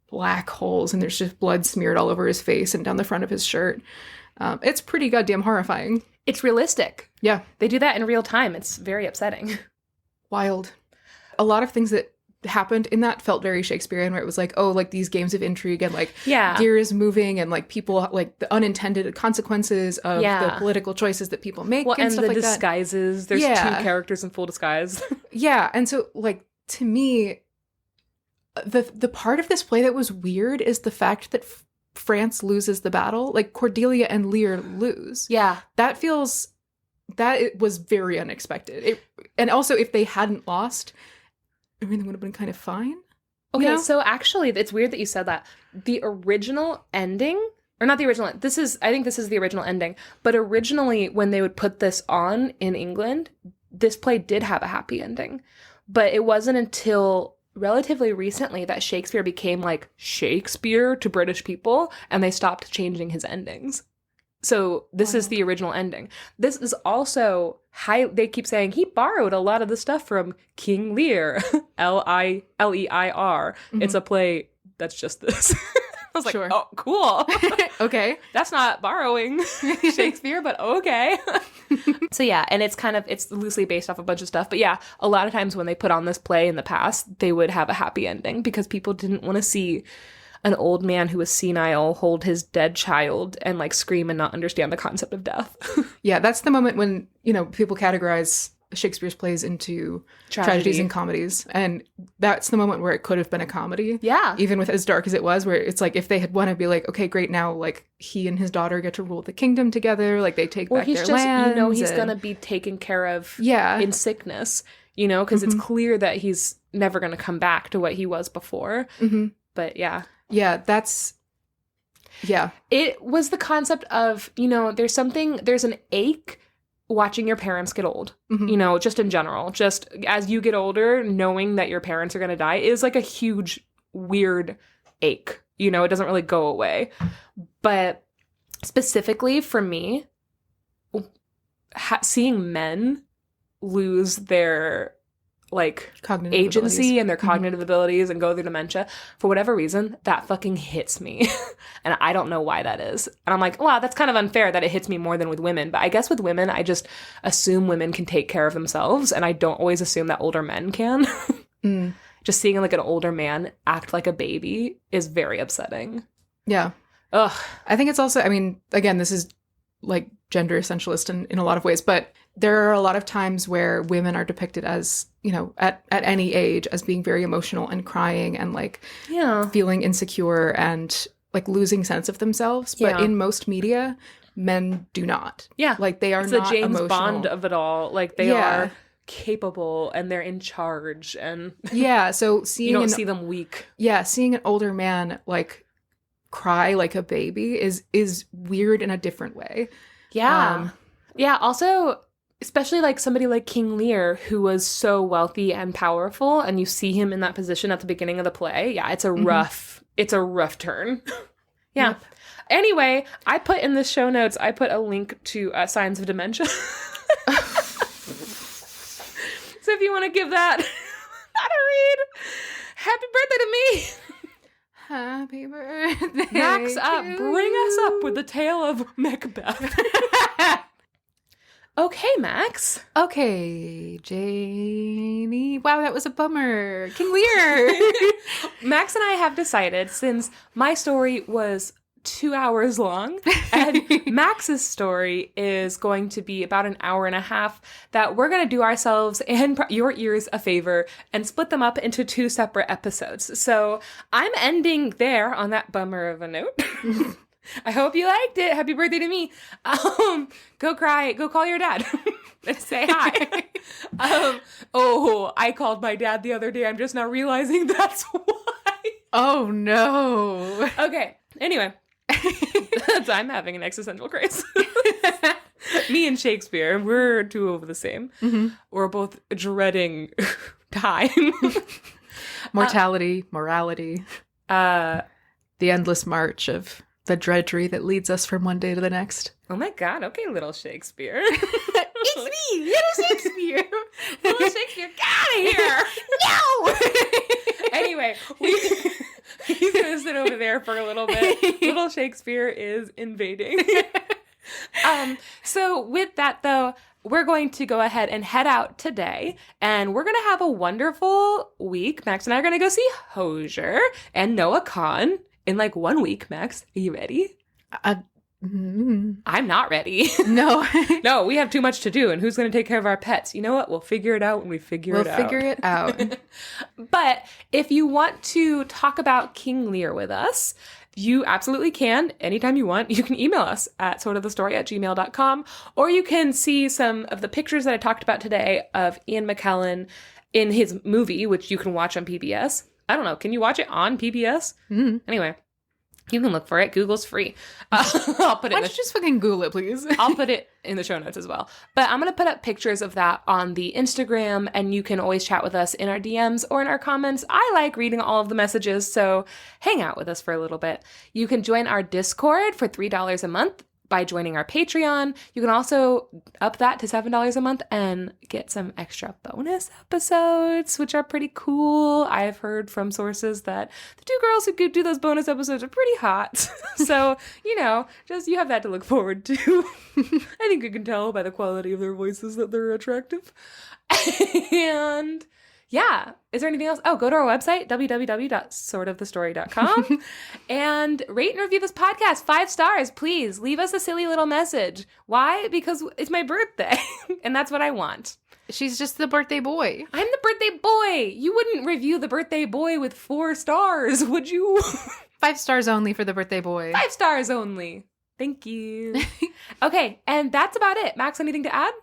black holes, and there's just blood smeared all over his face and down the front of his shirt. It's pretty goddamn horrifying. It's realistic. Yeah. They do that in real time. It's very upsetting. Wild. A lot of things that happened in that felt very Shakespearean, where it was like, oh, like these games of intrigue and like Yeah. gears moving and like people, like the unintended consequences of the political choices that people make and stuff the like that. disguises. There's 2 characters in full disguise. Yeah. And so like, to me, the part of this play that was weird is the fact that France loses the battle. Like Cordelia and Lear lose. Yeah. That it was very unexpected. And also if they hadn't lost, everything would have been kind of fine. Okay, you know? so actually, it's weird that you said that. The original ending, or not the original, I think this is the original ending, but originally when they would put this on in England, this play did have a happy ending. But it wasn't until relatively recently that Shakespeare became like Shakespeare to British people, and they stopped changing his endings. So this is the original ending. This is also they keep saying he borrowed a lot of the stuff from King Lear, Leir. Mm-hmm. It's a play that's just this. I was like, oh, cool. Okay. That's not borrowing Shakespeare, but okay. So yeah, and it's loosely based off a bunch of stuff. But yeah, a lot of times when they put on this play in the past, they would have a happy ending because people didn't want to see an old man who was senile hold his dead child and like scream and not understand the concept of death. Yeah, that's the moment when, people categorize Shakespeare's plays into tragedies and comedies. And that's the moment where it could have been a comedy. Yeah. Even with as dark as it was, where it's like if they had wanted to be like, okay, great, now like he and his daughter get to rule the kingdom together, like they take back their lands. He's going to be taken care of in sickness, because it's clear that he's never going to come back to what he was before. Mm-hmm. But yeah. Yeah, It was the concept of, there's an ache watching your parents get old, just in general. Just as you get older, knowing that your parents are going to die is like a huge, weird ache. It doesn't really go away. But specifically for me, seeing men lose their like cognitive agency abilities. And their cognitive abilities and go through dementia, for whatever reason, that fucking hits me. And I don't know why that is. And I'm like, wow, that's kind of unfair that it hits me more than with women. But I guess with women, I just assume women can take care of themselves. And I don't always assume that older men can. Just seeing like an older man act like a baby is very upsetting. Yeah. Ugh. I think it's also, again, this is like gender essentialist in a lot of ways, but there are a lot of times where women are depicted as, at any age as being very emotional and crying and like feeling insecure and like losing sense of themselves. But in most media, men do not. Yeah. Like they are it's not the James emotional. Bond of it all. Like they are capable and they're in charge and so seeing you don't see them weak. Yeah. Seeing an older man like cry like a baby is weird in a different way. Yeah. Also, especially like somebody like King Lear, who was so wealthy and powerful, and you see him in that position at the beginning of the play. Yeah, it's a rough turn. Yeah. Yep. Anyway, I put in the show notes, I put a link to Signs of Dementia. So if you want to give that a read, happy birthday to me. Happy birthday. Max, bring us up with the tale of Macbeth. Okay, Max. Okay, Janey. Wow, that was a bummer. King Lear. Max and I have decided, since my story was 2 hours long and Max's story is going to be about an hour and a half, that we're going to do ourselves and your ears a favor and split them up into 2 separate episodes. So I'm ending there on that bummer of a note. I hope you liked it. Happy birthday to me. Go cry. Go call your dad. And say hi. I called my dad the other day. I'm just now realizing that's why. Oh, no. Okay. Anyway. I'm having an existential crisis. Me and Shakespeare, we're 2 of the same. Mm-hmm. We're both dreading time. Mortality, morality. The endless march of the drudgery that leads us from one day to the next. Oh my God. Okay, little Shakespeare. It's me, little Shakespeare. Little Shakespeare, get out of here. No. Anyway, he's going to sit over there for a little bit. Little Shakespeare is invading. So with that, though, we're going to go ahead and head out today, and we're going to have a wonderful week. Max and I are going to go see Hosier and Noah Khan in like 1 week. Max, are you ready? I'm not ready. No. No, we have too much to do, and who's going to take care of our pets? You know what? We'll figure it out when we figure it out. We'll figure it out. But if you want to talk about King Lear with us, you absolutely can. Anytime you want, you can email us at sortofthestory@gmail.com, or you can see some of the pictures that I talked about today of Ian McKellen in his movie, which you can watch on PBS. I don't know. Can you watch it on PBS? Mm-hmm. Anyway, you can look for it. Google's free. I'll put it. Why don't you just fucking Google it, please? I'll put it in the show notes as well. But I'm going to put up pictures of that on the Instagram, and you can always chat with us in our DMs or in our comments. I like reading all of the messages, so hang out with us for a little bit. You can join our Discord for $3 a month by joining our Patreon. You can also up that to $7 a month and get some extra bonus episodes, which are pretty cool. I've heard from sources that the two girls who do those bonus episodes are pretty hot. So, just you have that to look forward to. I think you can tell by the quality of their voices that they're attractive. And yeah. Is there anything else? Oh, go to our website, www.sortofthestory.com, and rate and review this podcast. 5 stars, please. Leave us a silly little message. Why? Because it's my birthday, and that's what I want. She's just the birthday boy. I'm the birthday boy. You wouldn't review the birthday boy with 4 stars, would you? 5 stars only for the birthday boy. 5 stars only. Thank you. Okay, and that's about it. Max, anything to add?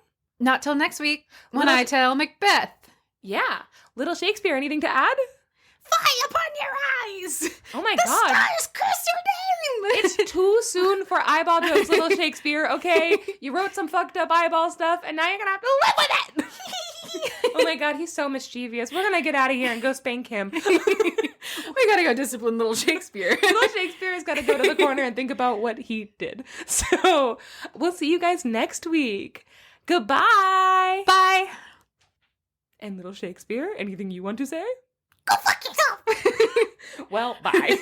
Not till next week when I tell Macbeth. Yeah. Little Shakespeare, anything to add? Fire upon your eyes! Oh my the God. The stars curse your name! It's too soon for eyeball jokes, Little Shakespeare, okay? You wrote some fucked up eyeball stuff, and now you're gonna have to live with it! Oh my God, he's so mischievous. We're gonna get out of here and go spank him. We gotta go discipline Little Shakespeare. Little Shakespeare has gotta go to the corner and think about what he did. So, we'll see you guys next week. Goodbye! Bye! And Little Shakespeare, anything you want to say? Go fuck yourself! Well, bye.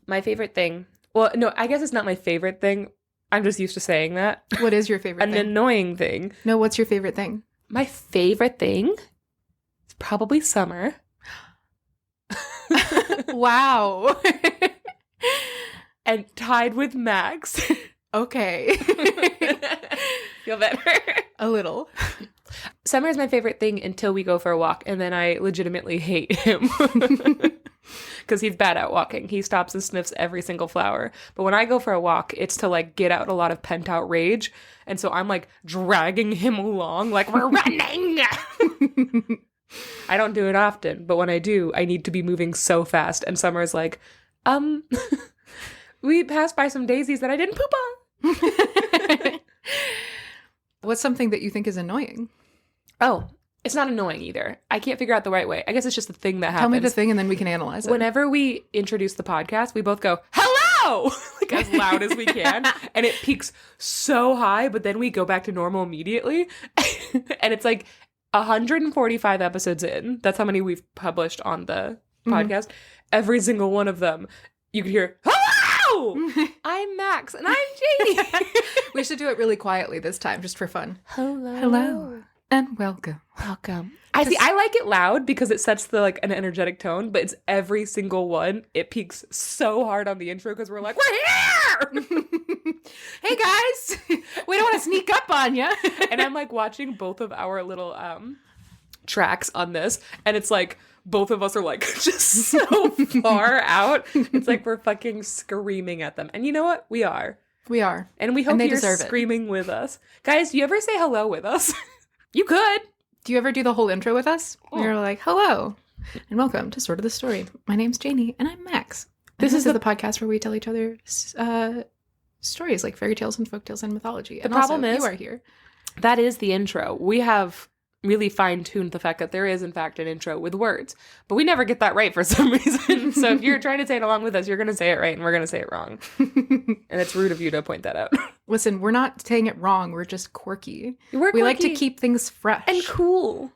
My favorite thing. Well, no, I guess it's not my favorite thing. I'm just used to saying that. What is your favorite An thing? annoying thing. No, what's your favorite thing? My favorite thing is probably summer. Wow. And tied with Max. Okay. Feel better? A little. Summer is my favorite thing until we go for a walk, and then I legitimately hate him. Because he's bad at walking. He stops and sniffs every single flower. But when I go for a walk, it's to like get out a lot of pent out rage. And so I'm like dragging him along like we're running. I don't do it often, but when I do, I need to be moving so fast. And Summer's like, we passed by some daisies that I didn't poop on. What's something that you think is annoying? Oh, it's not annoying either. I can't figure out the right way. I guess it's just a thing that happens. Tell me the thing and then we can analyze it. Whenever we introduce the podcast, we both go, hello! Like as loud as we can. And it peaks so high, but then we go back to normal immediately. And it's like 145 episodes in. That's how many we've published on the podcast. Every single one of them, you could hear, hello! I'm Max and I'm Janey. We should do it really quietly this time, just for fun. Hello. Hello. And welcome. Welcome. I like it loud because it sets the an energetic tone, but it's every single one. It peaks so hard on the intro because we're like, we're here! Hey guys! We don't want to sneak up on you. And I'm like watching both of our little tracks on this, and it's like both of us are like just so far out. It's like we're fucking screaming at them. And you know what? We are. We are. And we hope and they you're deserve screaming with us. Guys, do you ever say hello with us? You could. Do you ever do the whole intro with us? Oh. You're like, hello, and welcome to Sort of the Story. My name's Janey, and I'm Max. This is the podcast where we tell each other stories like fairy tales and folktales and mythology. And the problem is, you are here. That is the intro. We have really fine-tuned the fact that there is, in fact, an intro with words. But we never get that right for some reason. So if you're trying to say it along with us, you're going to say it right, and we're going to say it wrong. And it's rude of you to point that out. Listen, we're not saying it wrong. We're just quirky. We're quirky. We like to keep things fresh. And cool.